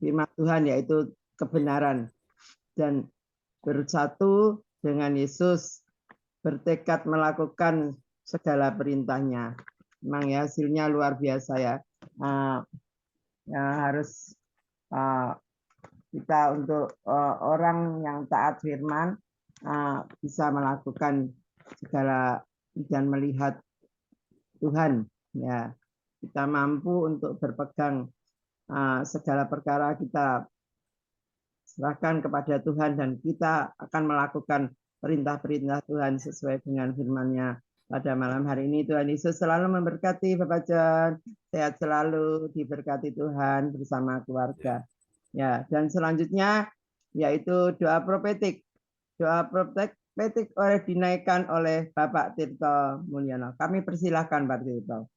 firman Tuhan yaitu kebenaran dan bersatu dengan Yesus, bertekad melakukan segala perintahnya. Memang ya hasilnya luar biasa ya. Ya harus kita untuk orang yang taat firman bisa melakukan segala dan melihat Tuhan ya. Kita mampu untuk berpegang segala perkara kita serahkan kepada Tuhan dan kita akan melakukan perintah-perintah Tuhan sesuai dengan firman-Nya pada malam hari ini. Tuhan Yesus selalu memberkati Bapak John, sehat selalu, diberkati Tuhan bersama keluarga. Ya, dan selanjutnya yaitu doa profetik. Doa profetik dinaikkan oleh Bapak Tirto Mulyono. Kami persilahkan Pak Tirto.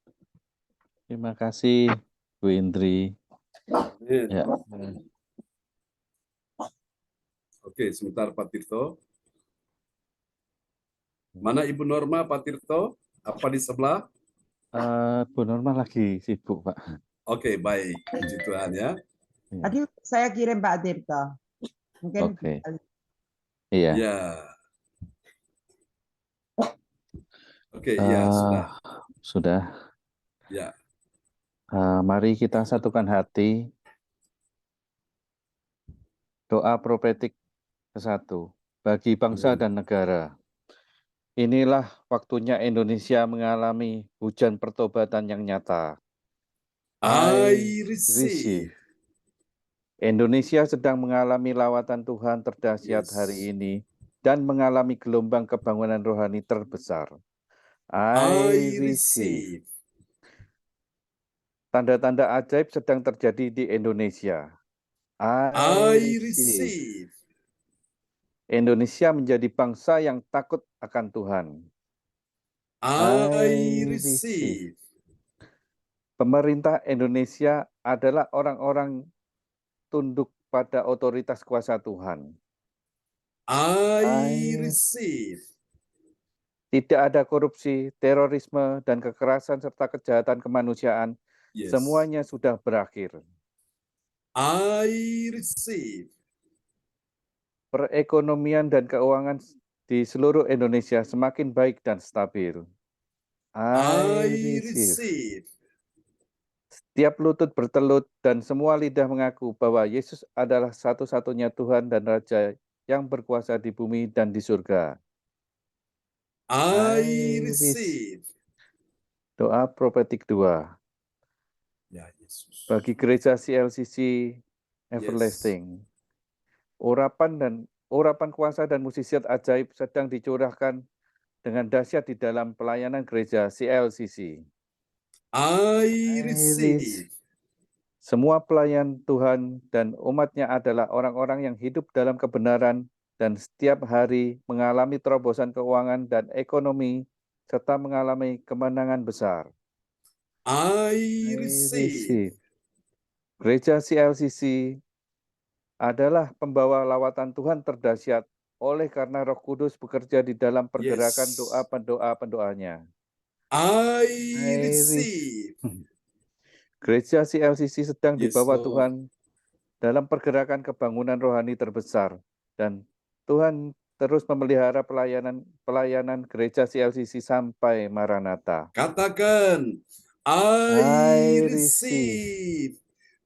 Terima kasih Bu Indri. Ya. Oke, sebentar Pak Tirto. Mana Ibu Norma, Pak Tirto? Apa di sebelah? Bu Norma lagi sibuk, Pak. Oke, baik. Puji Tuhan ya. Tadi saya kirim Pak Tirto. Mungkin Oke. Iya. Ya. Oke, ya sudah. Sudah. Ya. Mari kita satukan hati. Doa profetik ke-1 bagi bangsa dan negara. Inilah waktunya Indonesia mengalami hujan pertobatan yang nyata. I receive. Indonesia sedang mengalami lawatan Tuhan terdahsyat hari ini dan mengalami gelombang kebangunan rohani terbesar. I receive. Tanda-tanda ajaib sedang terjadi di Indonesia. I receive. Indonesia menjadi bangsa yang takut akan Tuhan. I receive. Pemerintah Indonesia adalah orang-orang tunduk pada otoritas kuasa Tuhan. I receive. Tidak ada korupsi, terorisme, dan kekerasan serta kejahatan kemanusiaan. Semuanya sudah berakhir. I receive. Perekonomian dan keuangan di seluruh Indonesia semakin baik dan stabil. I receive. Setiap lutut bertelut dan semua lidah mengaku bahwa Yesus adalah satu-satunya Tuhan dan Raja yang berkuasa di bumi dan di surga. I receive. Doa profetik 2. Ya, Yesus. Bagi gereja CLCC Everlasting. Urapan kuasa dan mukjizat ajaib sedang dicurahkan dengan dahsyat di dalam pelayanan gereja CLCC. I receive. Semua pelayan Tuhan dan umatnya adalah orang-orang yang hidup dalam kebenaran dan setiap hari mengalami terobosan keuangan dan ekonomi serta mengalami kemenangan besar. I receive. Gereja CLCC adalah pembawa lawatan Tuhan terdahsyat oleh karena Roh Kudus bekerja di dalam pergerakan doa pendoa-pendoanya. I receive. Gereja CLCC sedang dibawa Tuhan dalam pergerakan kebangunan rohani terbesar dan Tuhan terus memelihara pelayanan gereja CLCC sampai Maranatha. Katakan, I receive.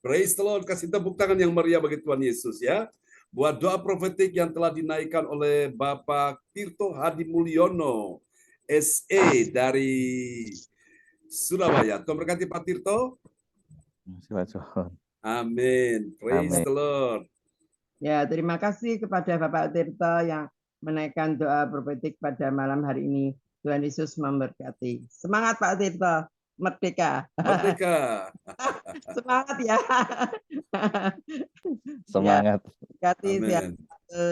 Praise the Lord. Kasih tepuk tangan yang meriah bagi Tuhan Yesus ya. Buat doa profetik yang telah dinaikkan oleh Bapak Tirto Hadi Mulyono, SE dari Surabaya. Tuhan berkati Pak Tirto. Amin. Praise the Lord. Ya, terima kasih kepada Bapak Tirto yang menaikkan doa profetik pada malam hari ini. Tuhan Yesus memberkati. Semangat Pak Tirto, merdeka. Merdeka. Semangat ya. Semangat. Ya,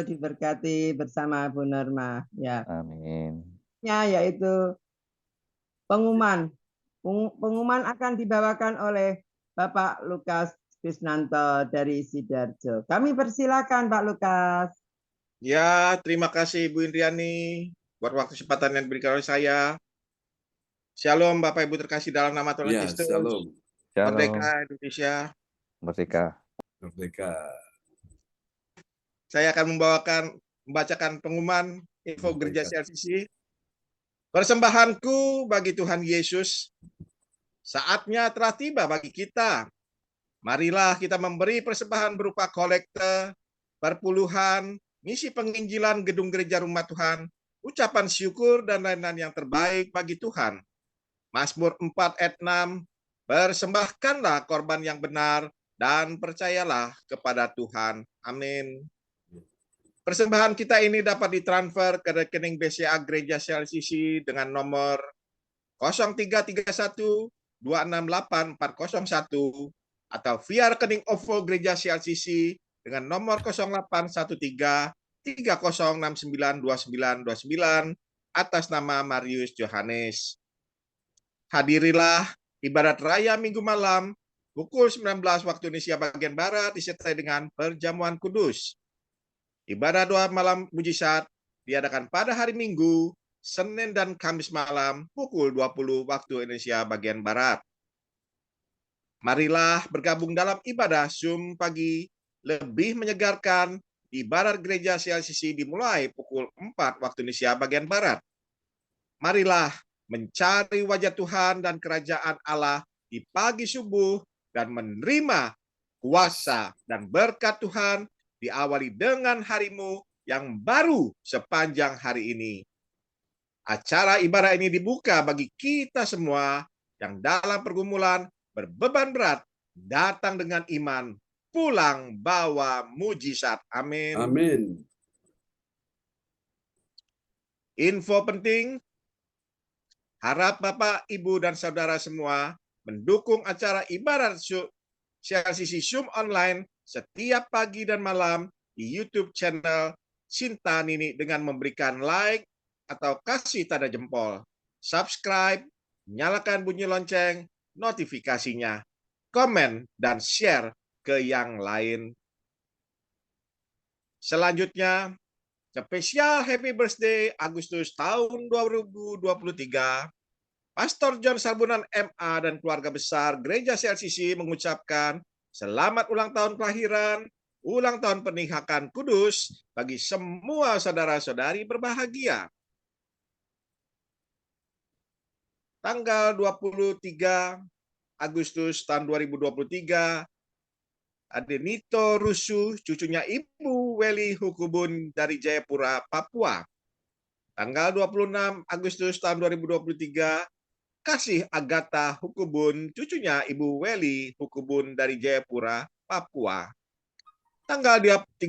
diberkati bersama Bu Norma. Ya. Amin. Yaitu pengumuman akan dibawakan oleh Bapak Lukas Krisnanto dari Sidoarjo. Kami persilakan Pak Lukas. Ya, terima kasih Bu Indriani buat waktu kesempatan yang diberikan oleh saya. Shalom Bapak Ibu terkasih dalam nama Tuhan Kristus. Shalom. Merdeka Indonesia. Merdeka. Merdeka. Saya akan membacakan pengumuman info Gereja CLCC. Persembahanku bagi Tuhan Yesus, saatnya telah tiba bagi kita. Marilah kita memberi persembahan berupa kolekte, perpuluhan, misi penginjilan gedung gereja rumah Tuhan, ucapan syukur, dan lain-lain yang terbaik bagi Tuhan. Mazmur 4 ayat 6, persembahkanlah korban yang benar dan percayalah kepada Tuhan. Amin. Persembahan kita ini dapat ditransfer ke rekening BCA Gereja CLCC dengan nomor 0331 268 401 atau via rekening OVO Gereja CLCC dengan nomor 0813 30692929 atas nama Marius Johannes. Hadirilah ibadat raya Minggu malam pukul 19 waktu Indonesia bagian Barat disertai dengan perjamuan kudus. Ibadah doa malam mujizat diadakan pada hari Minggu, Senin dan Kamis malam pukul 20 waktu Indonesia bagian Barat. Marilah bergabung dalam ibadah Zoom pagi lebih menyegarkan. Ibadat gereja CLCC dimulai pukul 4 waktu Indonesia bagian Barat. Marilah mencari wajah Tuhan dan kerajaan Allah di pagi subuh dan menerima kuasa dan berkat Tuhan diawali dengan harimu yang baru sepanjang hari ini. Acara ibadah ini dibuka bagi kita semua yang dalam pergumulan berbeban berat, datang dengan iman, pulang bawa mujizat. Amin. Amin. Info penting, harap Bapak, Ibu, dan Saudara semua mendukung acara ibadah CLCC Zoom online setiap pagi dan malam di YouTube channel Sinta Nini dengan memberikan like atau kasih tanda jempol, subscribe, nyalakan bunyi lonceng, notifikasinya, komen, dan share ke yang lain. Selanjutnya, spesial Happy Birthday Agustus tahun 2023, Pastor John Sarbunan MA dan keluarga besar Gereja CLCC mengucapkan selamat ulang tahun kelahiran, ulang tahun pernikahan kudus bagi semua saudara-saudari berbahagia. Tanggal 23 Agustus tahun 2023, Adenito Rusu, cucunya Ibu Weli Hukubun dari Jayapura, Papua. Tanggal 26 Agustus tahun 2023, Kasih Agatha Hukubun, cucunya Ibu Weli Hukubun dari Jayapura, Papua. Tanggal 30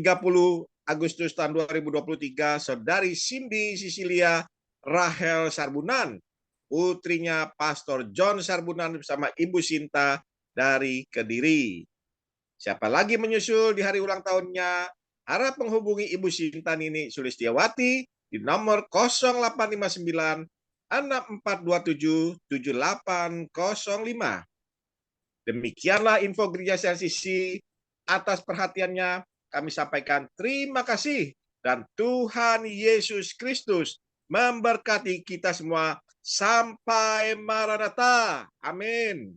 Agustus tahun 2023, Saudari Cindy Sisilia Rahel Sarbunan, putrinya Pastor John Sarbunan bersama Ibu Sinta dari Kediri. Siapa lagi menyusul di hari ulang tahunnya, harap menghubungi Ibu Sinta Nini Sulistiawati di nomor 0859 6427 7805. Demikianlah info Gereja CLCC. Atas perhatiannya kami sampaikan terima kasih dan Tuhan Yesus Kristus memberkati kita semua sampai Maranatha. Amin.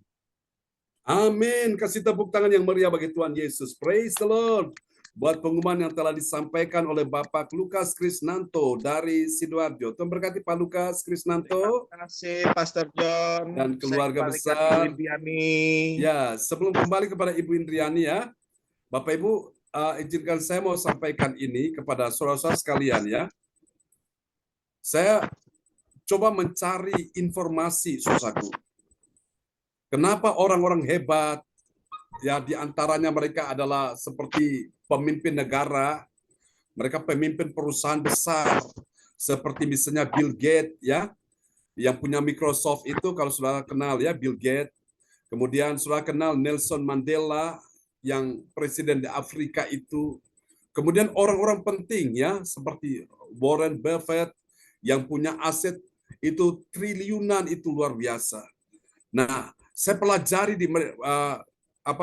Amin. Kasih tepuk tangan yang meriah bagi Tuhan Yesus. Praise the Lord. buat pengumuman yang telah disampaikan oleh Bapak Lukas Krisnanto dari Sidoarjo. Tuhan berkati Pak Lukas Krisnanto. Terima kasih Pastor John Dan keluarga Saya kembalikan besar. Ibu Indriani. Ya, sebelum kembali kepada Ibu Indriani ya, Bapak Ibu, izinkan saya mau sampaikan ini kepada saudara-saudara sekalian ya. Saya coba mencari informasi, saudaraku. Kenapa orang-orang hebat, ya di antaranya mereka adalah seperti pemimpin negara, mereka pemimpin perusahaan besar, seperti misalnya Bill Gates ya, yang punya Microsoft itu kalau saudara kenal ya Bill Gates. Kemudian saudara kenal Nelson Mandela yang presiden di Afrika itu. Kemudian orang-orang penting ya seperti Warren Buffett yang punya aset itu triliunan, itu luar biasa. Nah, saya pelajari di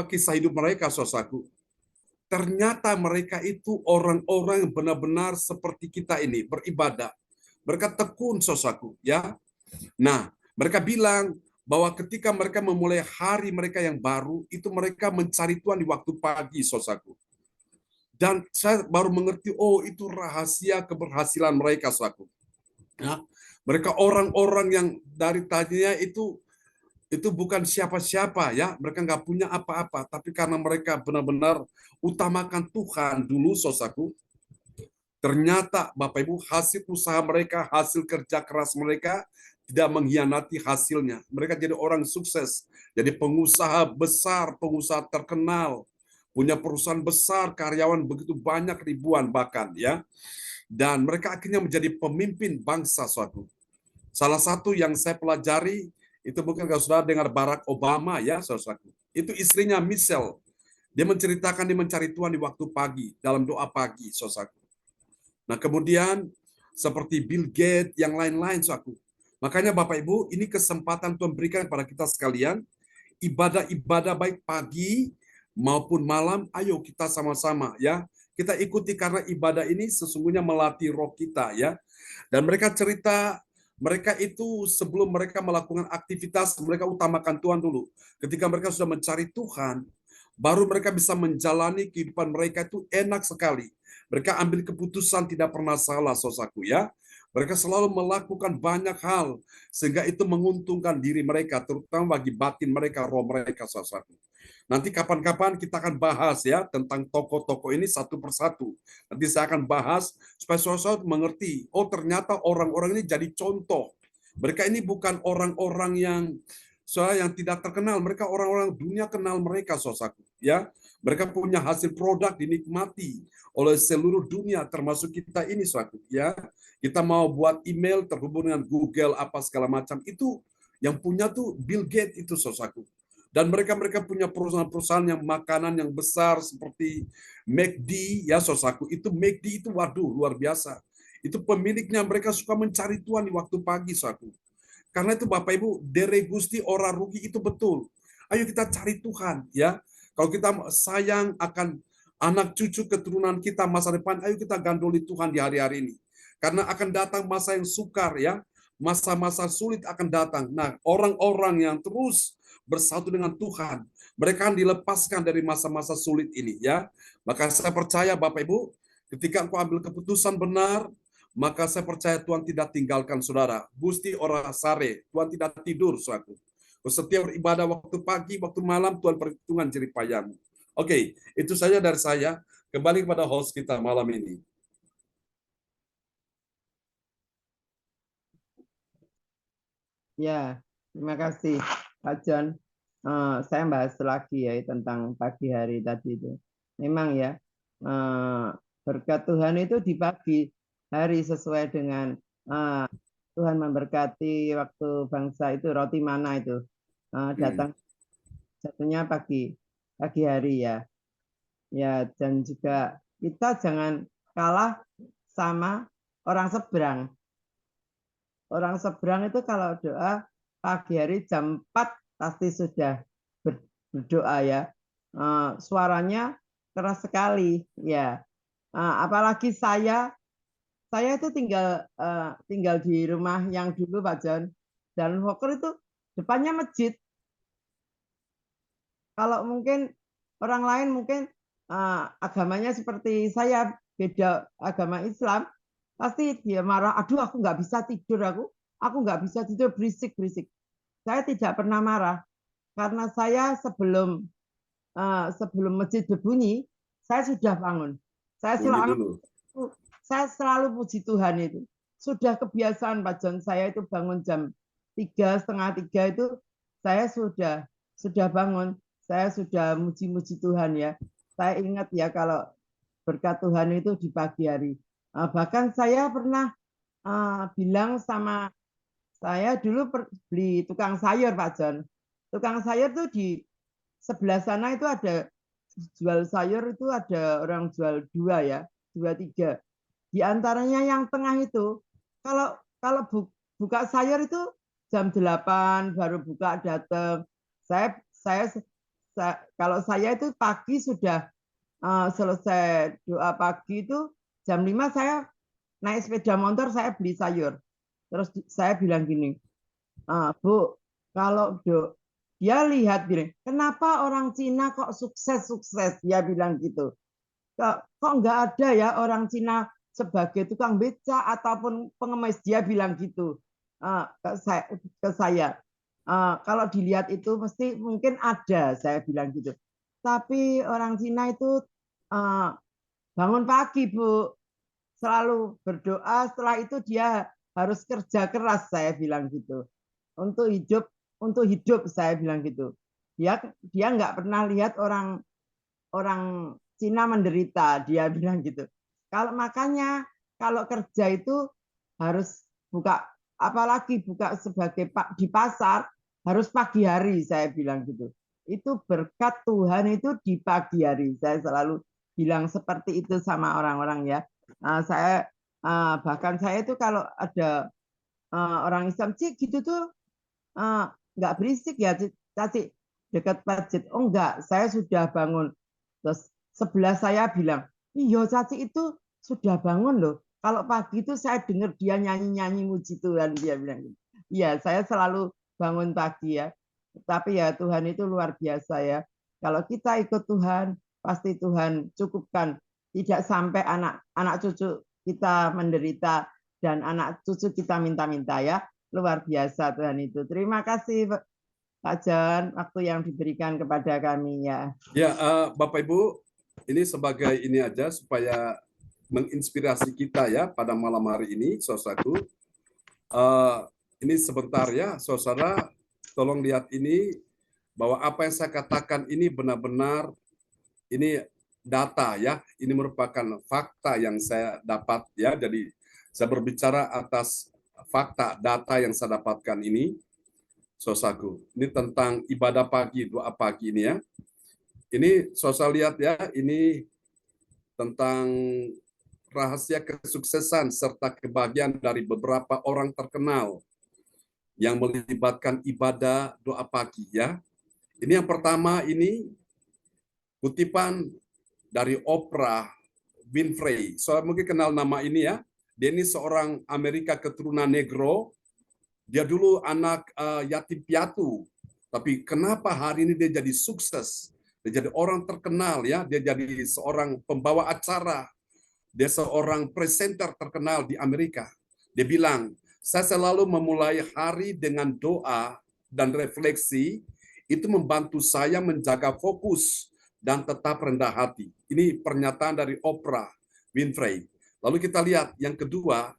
kisah hidup mereka, saudaraku. Ternyata mereka itu orang-orang yang benar-benar seperti kita ini, beribadah. Mereka tekun, saudaraku, ya. Nah, mereka bilang bahwa ketika mereka memulai hari mereka yang baru, itu mereka mencari Tuhan di waktu pagi, saudaraku. Dan saya baru mengerti, oh itu rahasia keberhasilan mereka, saudaraku. Ya, mereka orang-orang yang dari tadinya itu bukan siapa-siapa ya, mereka nggak punya apa-apa, tapi karena mereka benar-benar utamakan Tuhan dulu, saudaraku. Ternyata Bapak Ibu, hasil usaha mereka, hasil kerja keras mereka tidak mengkhianati hasilnya. Mereka jadi orang sukses, jadi pengusaha besar, pengusaha terkenal, punya perusahaan besar, karyawan begitu banyak, ribuan bahkan ya. Dan mereka akhirnya menjadi pemimpin bangsa suatu. Salah satu yang saya pelajari itu mungkin kalau saudara dengar Barack Obama ya, saudaraku. Itu istrinya Michelle. Dia menceritakan dia mencari Tuhan di waktu pagi, dalam doa pagi, saudaraku. Nah, kemudian seperti Bill Gates, yang lain-lain, saudaraku. Makanya Bapak Ibu, ini kesempatan Tuhan berikan kepada kita sekalian, ibadah-ibadah baik pagi maupun malam, ayo kita sama-sama ya. Kita ikuti karena ibadah ini sesungguhnya melatih roh kita ya. Dan mereka cerita, mereka itu sebelum mereka melakukan aktivitas, mereka utamakan Tuhan dulu. Ketika mereka sudah mencari Tuhan, baru mereka bisa menjalani kehidupan mereka itu enak sekali. Mereka ambil keputusan tidak pernah salah, saudaraku ya. Mereka selalu melakukan banyak hal, sehingga itu menguntungkan diri mereka, terutama bagi batin mereka, roh mereka, saudaraku. Nanti kapan-kapan kita akan bahas ya tentang tokoh-tokoh ini satu persatu. Nanti saya akan bahas supaya saudara mengerti, oh ternyata orang-orang ini jadi contoh. Mereka ini bukan orang-orang yang tidak terkenal, mereka orang-orang dunia kenal mereka, saudaraku. Ya, mereka punya hasil produk dinikmati oleh seluruh dunia, termasuk kita ini, saudaraku. Ya, kita mau buat email terhubung dengan Google apa segala macam itu yang punya tuh Bill Gates itu, saudaraku. Dan mereka punya perusahaan-perusahaan yang makanan yang besar seperti McD ya, saudaraku. Itu McD itu waduh luar biasa. Itu pemiliknya mereka suka mencari Tuhan di waktu pagi, saudaraku. Karena itu Bapak Ibu, dere gusti ora rugi itu betul. Ayo kita cari Tuhan ya. Kalau kita sayang akan anak cucu keturunan kita masa depan, ayo kita gandoli Tuhan di hari-hari ini. Karena akan datang masa yang sukar ya. Masa-masa sulit akan datang. Nah, orang-orang yang terus bersatu dengan Tuhan, mereka akan dilepaskan dari masa-masa sulit ini ya. Maka saya percaya Bapak Ibu, ketika engkau ambil keputusan benar, maka saya percaya Tuhan tidak tinggalkan saudara. Gusti ora sare, Tuhan tidak tidur, saudaraku. Setiap ibadah waktu pagi, waktu malam, Tuhan perhitungan jerih payahmu. Oke, itu saja dari saya. Kembali kepada host kita malam ini. Ya, terima kasih Pak John. Saya bahas lagi ya tentang pagi hari tadi itu. Memang ya, berkat Tuhan itu di pagi hari sesuai dengan Tuhan memberkati waktu bangsa itu roti mana itu datang jatuhnya pagi hari ya. Ya, dan juga kita jangan kalah sama orang seberang. Orang seberang itu kalau doa pagi hari jam 4 pasti sudah berdoa ya. Suaranya keras sekali ya. Apalagi saya itu tinggal di rumah yang dulu Pak John. Dan Walker itu depannya masjid. Kalau mungkin orang lain mungkin agamanya seperti saya, beda agama Islam, pasti dia marah. Aduh, aku nggak bisa tidur, aku nggak bisa tidur, berisik. Saya tidak pernah marah karena saya sebelum masjid berbunyi, saya sudah bangun. Saya selalu puji Tuhan itu. Sudah kebiasaan Pak John, saya itu bangun jam 3, setengah 3 itu saya sudah bangun. Saya sudah muji-muji Tuhan ya. Saya ingat ya kalau berkat Tuhan itu di pagi hari. Bahkan saya pernah bilang sama saya dulu beli tukang sayur Pak John. Tukang sayur tuh di sebelah sana itu ada jual sayur, itu ada orang jual 2 ya, 2, 3. Di antaranya yang tengah itu, kalau buka sayur itu jam 8 baru buka datang. Kalau saya itu pagi sudah selesai doa pagi itu jam 5 saya naik sepeda motor, saya beli sayur. Terus saya bilang gini, Bu, kalau dia lihat gini, kenapa orang Cina kok sukses? Dia bilang gitu. Kok nggak ada ya orang Cina sebagai tukang beca ataupun pengemis, dia bilang gitu ke saya. Kalau dilihat itu mesti mungkin ada, saya bilang gitu. Tapi orang Cina itu bangun pagi, Bu, selalu berdoa, setelah itu dia harus kerja keras, saya bilang gitu. Untuk hidup saya bilang gitu. Dia nggak pernah lihat orang Cina menderita, dia bilang gitu. Makanya kalau kerja itu harus buka, apalagi buka sebagai di pasar harus pagi hari, saya bilang gitu. Itu berkat Tuhan itu di pagi hari. Saya selalu bilang seperti itu sama orang-orang ya. Bahkan saya itu kalau ada orang Islam, Cik gitu tuh nggak berisik ya, Caci, dekat masjid. Oh enggak, saya sudah bangun. Terus sebelah saya bilang, iya Caci itu sudah bangun loh. Kalau pagi itu saya dengar dia nyanyi-nyanyi muji Tuhan, dia bilang. Iya, saya selalu bangun pagi ya. Tapi ya Tuhan itu luar biasa ya. Kalau kita ikut Tuhan, pasti Tuhan cukupkan. Tidak sampai anak cucu kita menderita dan anak cucu kita minta-minta ya. Luar biasa Tuhan itu. Terima kasih Pak John, waktu yang diberikan kepada kami ya. Ya, Bapak Ibu, ini sebagai ini aja supaya menginspirasi kita ya pada malam hari ini, saudaraku. Ini sebentar ya, saudara, tolong lihat ini bahwa apa yang saya katakan ini benar-benar ini data ya, ini merupakan fakta yang saya dapat ya. Jadi saya berbicara atas fakta, data yang saya dapatkan ini, saudaraku. Ini tentang ibadah pagi, doa pagi ini ya. Ini saudara lihat ya, ini tentang rahasia kesuksesan serta kebahagiaan dari beberapa orang terkenal yang melibatkan ibadah doa pagi ya. Ini yang pertama, ini kutipan dari Oprah Winfrey. Saudara mungkin kenal nama ini ya. Dia ini seorang Amerika keturunan Negro. Dia dulu anak yatim piatu. Tapi kenapa hari ini dia jadi sukses? Dia jadi orang terkenal ya. Dia jadi seorang pembawa acara. Dia seorang presenter terkenal di Amerika. Dia bilang, saya selalu memulai hari dengan doa dan refleksi. Itu membantu saya menjaga fokus dan tetap rendah hati. Ini pernyataan dari Oprah Winfrey. Lalu kita lihat yang kedua,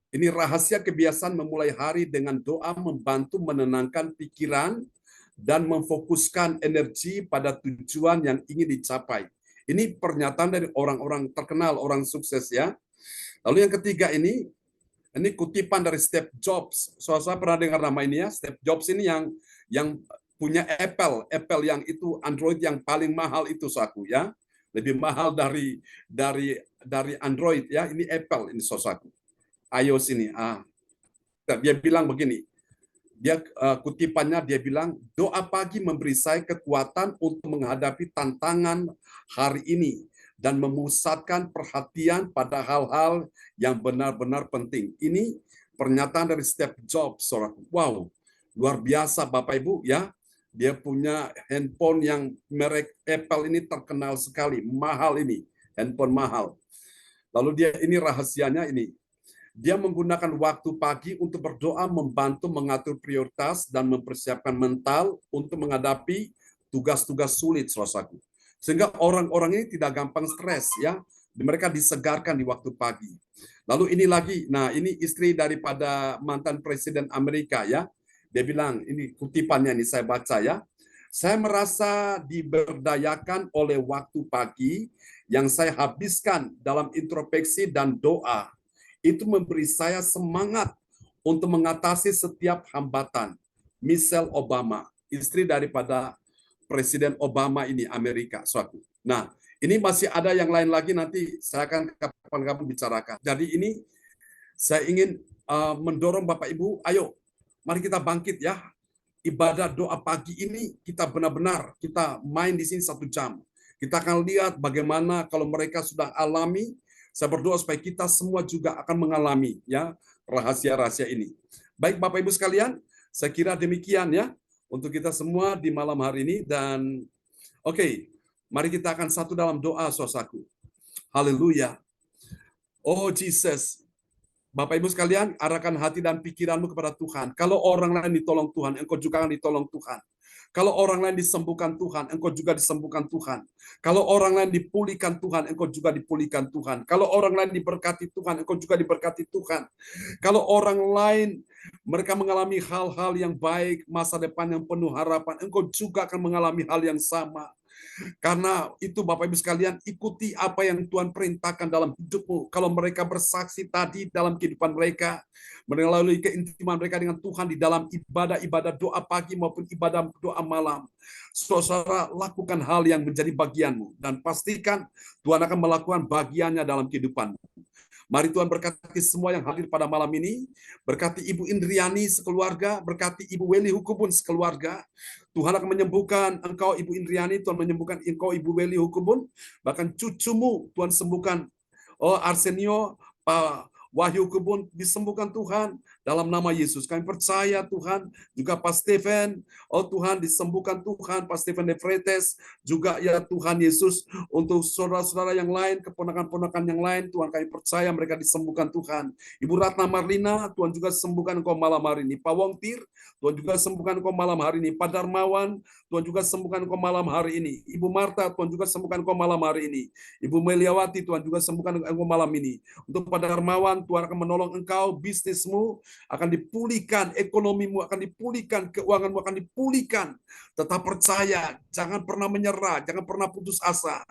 ini rahasia kebiasaan memulai hari dengan doa membantu menenangkan pikiran dan memfokuskan energi pada tujuan yang ingin dicapai. Ini pernyataan dari orang-orang terkenal, orang sukses ya. Lalu yang ketiga ini kutipan dari Steve Jobs. Saya pernah dengar nama ini ya. Steve Jobs ini yang punya Apple yang itu Android yang paling mahal itu saku ya. Lebih mahal dari Android ya. Ini Apple ini saku. iOS ini. Dia bilang begini. Kutipannya dia bilang, doa pagi memberi saya kekuatan untuk menghadapi tantangan hari ini dan memusatkan perhatian pada hal-hal yang benar-benar penting. Ini pernyataan dari Steve Jobs, saudaraku. Wow, luar biasa Bapak Ibu ya. Dia punya handphone yang merek Apple ini terkenal sekali, mahal ini, handphone mahal. Lalu dia ini rahasianya ini. Dia menggunakan waktu pagi untuk berdoa, membantu mengatur prioritas dan mempersiapkan mental untuk menghadapi tugas-tugas sulit, saudaraku. Sehingga orang-orang ini tidak gampang stres, ya. Mereka disegarkan di waktu pagi. Lalu ini lagi, nah ini istri daripada mantan presiden Amerika, ya. Dia bilang, ini kutipannya ini saya baca, ya. Saya merasa diberdayakan oleh waktu pagi yang saya habiskan dalam introspeksi dan doa. Itu memberi saya semangat untuk mengatasi setiap hambatan. Michelle Obama, istri daripada Presiden Obama ini Amerika, suatu. Nah, ini masih ada yang lain lagi, nanti saya akan kapan-kapan bicarakan. Jadi ini saya ingin mendorong Bapak Ibu, ayo mari kita bangkit, ya. Ibadah doa pagi ini kita benar-benar kita main di sini 1 jam. Kita akan lihat bagaimana kalau mereka sudah alami. Saya berdoa supaya kita semua juga akan mengalami, ya, rahasia-rahasia ini. Baik Bapak Ibu sekalian, saya kira demikian, ya, untuk kita semua di malam hari ini. Dan oke, mari kita akan satu dalam doa, saudaraku. Haleluya. Oh Jesus, Bapak Ibu sekalian, arahkan hati dan pikiranmu kepada Tuhan. Kalau orang lain ditolong Tuhan, engkau juga akan ditolong Tuhan. Kalau orang lain disembuhkan Tuhan, engkau juga disembuhkan Tuhan. Kalau orang lain dipulihkan Tuhan, engkau juga dipulihkan Tuhan. Kalau orang lain diberkati Tuhan, engkau juga diberkati Tuhan. Kalau orang lain mereka mengalami hal-hal yang baik, masa depan yang penuh harapan, engkau juga akan mengalami hal yang sama. Karena itu Bapak Ibu sekalian, ikuti apa yang Tuhan perintahkan dalam hidupmu. Kalau mereka bersaksi tadi dalam kehidupan mereka, melalui keintiman mereka dengan Tuhan di dalam ibadah-ibadah doa pagi maupun ibadah doa malam, saudara lakukan hal yang menjadi bagianmu. Dan pastikan Tuhan akan melakukan bagiannya dalam kehidupanmu. Mari Tuhan berkati semua yang hadir pada malam ini. Berkati Ibu Indriani sekeluarga, berkati Ibu Weli Hukubun sekeluarga. Tuhan akan menyembuhkan engkau Ibu Indriani, Tuhan menyembuhkan engkau Ibu Weli Hukubun, bahkan cucumu Tuhan sembuhkan. Oh Arsenio, Pak Wahyu Hukubun disembuhkan Tuhan dalam nama Yesus. Kami percaya Tuhan, juga Pak Stephen, oh Tuhan disembuhkan Tuhan, Pak Stephen De Freitas, juga ya Tuhan Yesus, untuk saudara-saudara yang lain, keponakan-ponakan yang lain, Tuhan kami percaya mereka disembuhkan Tuhan. Ibu Ratna Marlina, Tuhan juga sembuhkan engkau malam hari ini. Pak Wongtir, Tuhan juga sembuhkan engkau malam hari ini. Pak Darmawan, Tuhan juga sembuhkan engkau malam hari ini. Ibu Marta, Tuhan juga sembuhkan engkau malam hari ini. Ibu Meliawati, Tuhan juga sembuhkan engkau malam ini. Untuk Pak Darmawan, Tuhan akan menolong engkau, bisnismu akan dipulihkan, ekonomimu akan dipulihkan, keuanganmu akan dipulihkan. Tetap percaya, jangan pernah menyerah, jangan pernah putus asa.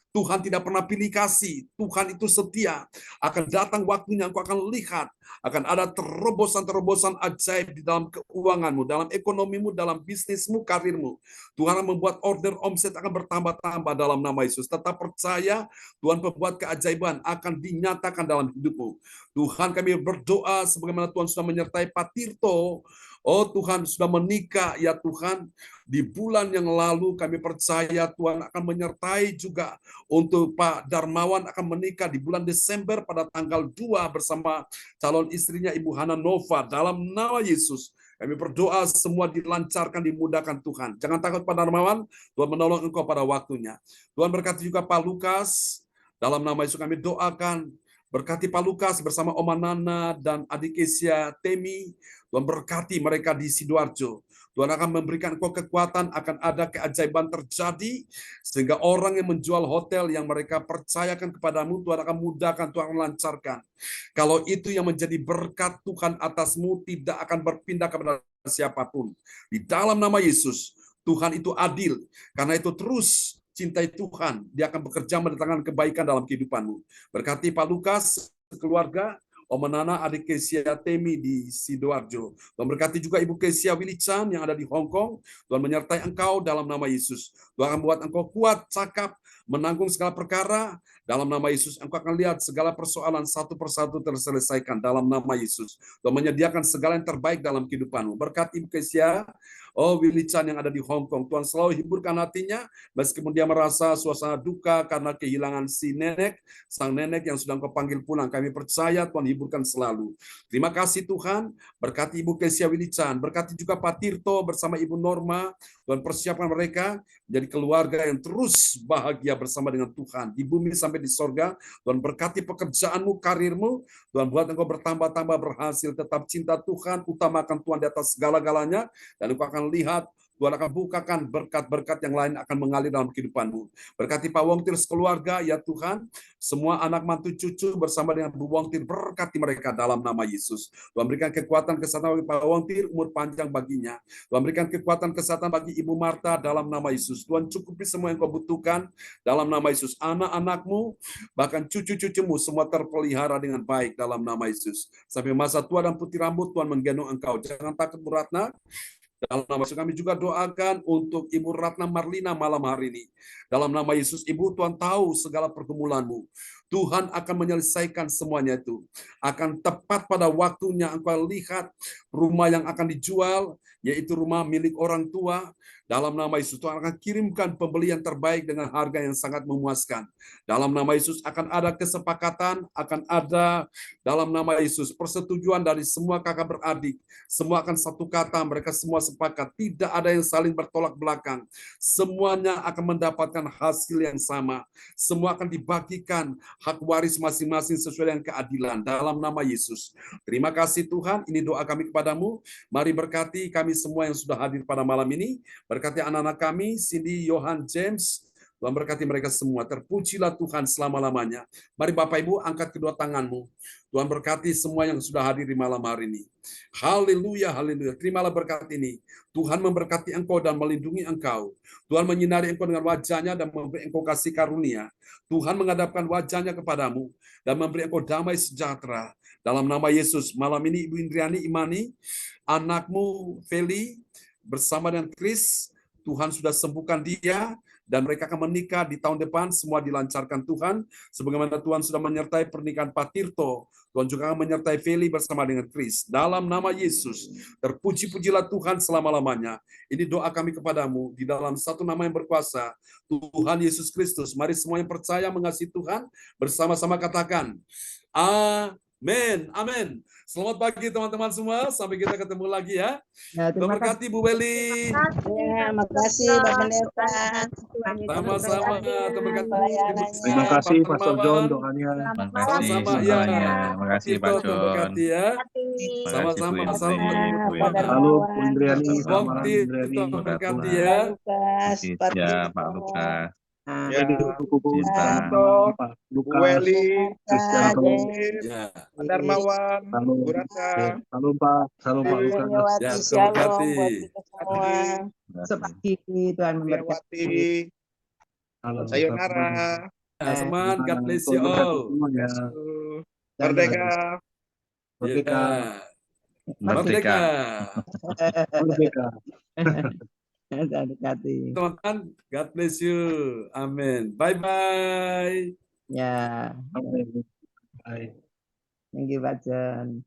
Tuhan tidak pernah pilih kasih, Tuhan itu setia. Akan datang waktunya engkau akan lihat, akan ada terobosan-terobosan ajaib di dalam keuanganmu, dalam ekonomimu, dalam bisnismu, karirmu. Tuhan akan membuat order omset akan bertambah-tambah dalam nama Yesus. Tetap percaya, Tuhan membuat keajaiban akan dinyatakan dalam hidupmu. Tuhan kami berdoa sebagaimana Tuhan sudah menyertai Pak Tirto. Oh Tuhan sudah menikah ya Tuhan. Di bulan yang lalu kami percaya Tuhan akan menyertai juga untuk Pak Darmawan akan menikah di bulan Desember pada tanggal 2 bersama calon istrinya Ibu Hana Nova. Dalam nama Yesus kami berdoa semua dilancarkan, dimudahkan Tuhan. Jangan takut Pak Darmawan, Tuhan menolong engkau pada waktunya. Tuhan berkati juga Pak Lukas. Dalam nama Yesus kami doakan. Berkati Pak Lukas bersama Oma Nana dan adik Kesia Temi. Tuhan berkati mereka di Sidoarjo. Tuhan akan memberikan engkau kekuatan, akan ada keajaiban terjadi, sehingga orang yang menjual hotel yang mereka percayakan kepadamu, Tuhan akan mudahkan, Tuhan akan lancarkan. Kalau itu yang menjadi berkat Tuhan atasmu, tidak akan berpindah kepada siapapun. Di dalam nama Yesus, Tuhan itu adil. Karena itu terus cintai Tuhan, dia akan bekerja mendatangkan kebaikan dalam kehidupanmu. Berkati Pak Lukas, keluarga, Om Nana, adik Kesia Temi di Sidoarjo. Tuhan berkati juga Ibu Kesia Wilichan yang ada di Hong Kong. Tuhan menyertai engkau dalam nama Yesus. Tuhan akan buat engkau kuat, cakap, menanggung segala perkara. Dalam nama Yesus, engkau akan lihat segala persoalan satu persatu terselesaikan dalam nama Yesus. Tuhan menyediakan segala yang terbaik dalam kehidupanmu. Berkati Ibu Kesia, oh Willy Chan yang ada di Hong Kong. Tuhan selalu hiburkan hatinya, meskipun dia merasa suasana duka karena kehilangan si nenek, sang nenek yang sudah engkau panggil pulang. Kami percaya Tuhan hiburkan selalu. Terima kasih Tuhan, berkati Ibu Kesia Willy Chan, berkati juga Pak Tirto bersama Ibu Norma. Tuhan persiapkan mereka menjadi keluarga yang terus bahagia bersama dengan Tuhan. Di bumi sampai di sorga, Tuhan berkati pekerjaanmu, karirmu, Tuhan buat engkau bertambah-tambah berhasil, tetap cinta Tuhan, utamakan Tuhan di atas segala-galanya, dan engkau akan lihat Tuhan akan bukakan berkat-berkat yang lain akan mengalir dalam kehidupanmu. Berkati Pak Wongtir sekeluarga, ya Tuhan, semua anak mantu cucu bersama dengan Bu Wongtir, berkati mereka dalam nama Yesus. Tuhan berikan kekuatan kesehatan bagi Pak Wongtir, umur panjang baginya. Tuhan berikan kekuatan kesehatan bagi Ibu Marta dalam nama Yesus. Tuhan cukupi semua yang kau butuhkan dalam nama Yesus. Anak-anakmu, bahkan cucu-cucumu semua terpelihara dengan baik dalam nama Yesus. Sampai masa tua dan putih rambut, Tuhan menggendong engkau. Jangan takut, Bu Ratna. Dalam nama Yesus kami juga doakan untuk Ibu Ratna Marlina malam hari ini. Dalam nama Yesus, Ibu, Tuhan tahu segala pergumulanmu. Tuhan akan menyelesaikan semuanya itu. Akan tepat pada waktunya engkau lihat rumah yang akan dijual, yaitu rumah milik orang tua. Dalam nama Yesus, Tuhan akan kirimkan pembeli yang terbaik dengan harga yang sangat memuaskan. Dalam nama Yesus akan ada kesepakatan, akan ada dalam nama Yesus persetujuan dari semua kakak beradik. Semua akan satu kata, mereka semua sepakat. Tidak ada yang saling bertolak belakang. Semuanya akan mendapatkan hasil yang sama. Semua akan dibagikan hak waris masing-masing sesuai dengan keadilan. Dalam nama Yesus. Terima kasih Tuhan, ini doa kami kepadamu. Mari berkati kami semua yang sudah hadir pada malam ini. Berkati anak-anak kami, Cindy, Johan, James. Tuhan berkati mereka semua. Terpujilah Tuhan selama-lamanya. Mari Bapak Ibu angkat kedua tanganmu. Tuhan berkati semua yang sudah hadir di malam hari ini. Haleluya, haleluya. Terimalah berkat ini. Tuhan memberkati engkau dan melindungi engkau. Tuhan menyinari engkau dengan wajahnya dan memberi engkau kasih karunia. Tuhan menghadapkan wajahnya kepadamu dan memberi engkau damai sejahtera. Dalam nama Yesus, malam ini Ibu Indriani Imani, anakmu Feli, bersama dengan Chris, Tuhan sudah sembuhkan dia, dan mereka akan menikah di tahun depan, semua dilancarkan Tuhan, sebagaimana Tuhan sudah menyertai pernikahan Pak Tirto, Tuhan juga akan menyertai Feli bersama dengan Chris. Dalam nama Yesus, terpuji-pujilah Tuhan selama-lamanya. Ini doa kami kepadamu, di dalam satu nama yang berkuasa, Tuhan Yesus Kristus. Mari semua yang percaya mengasihi Tuhan, bersama-sama katakan, amin, amin. Selamat pagi teman-teman semua, sampai kita ketemu lagi ya. Terima kasih Bu Weli. Ya, makasih Pak Pendeta. Sama-sama, Terima kasih Pastor John doanya. Sama-sama ya. Terima kasih Pak John. Ya. Sama-sama. Halo Bu Indriani, selamat Indriani. Berkati ya. Ya Pak Lukas. Ya, Pak Lukas, Weli, Ya. Pak Darmawan, Halo. Bu Ratna. Halo Pak, halo Pak Lukas. Ya, Shalom berkati. buat kita semua. Sepagi Tuhan memberkati. Priawati, Halo. sayonara, Ya, teman, God bless you all. Merdeka. Merdeka. Merdeka. Merdeka. Berkati. Teman-teman, God bless you. Amin. Bye-bye. Ya, Amin. Baik. thank you Pak John.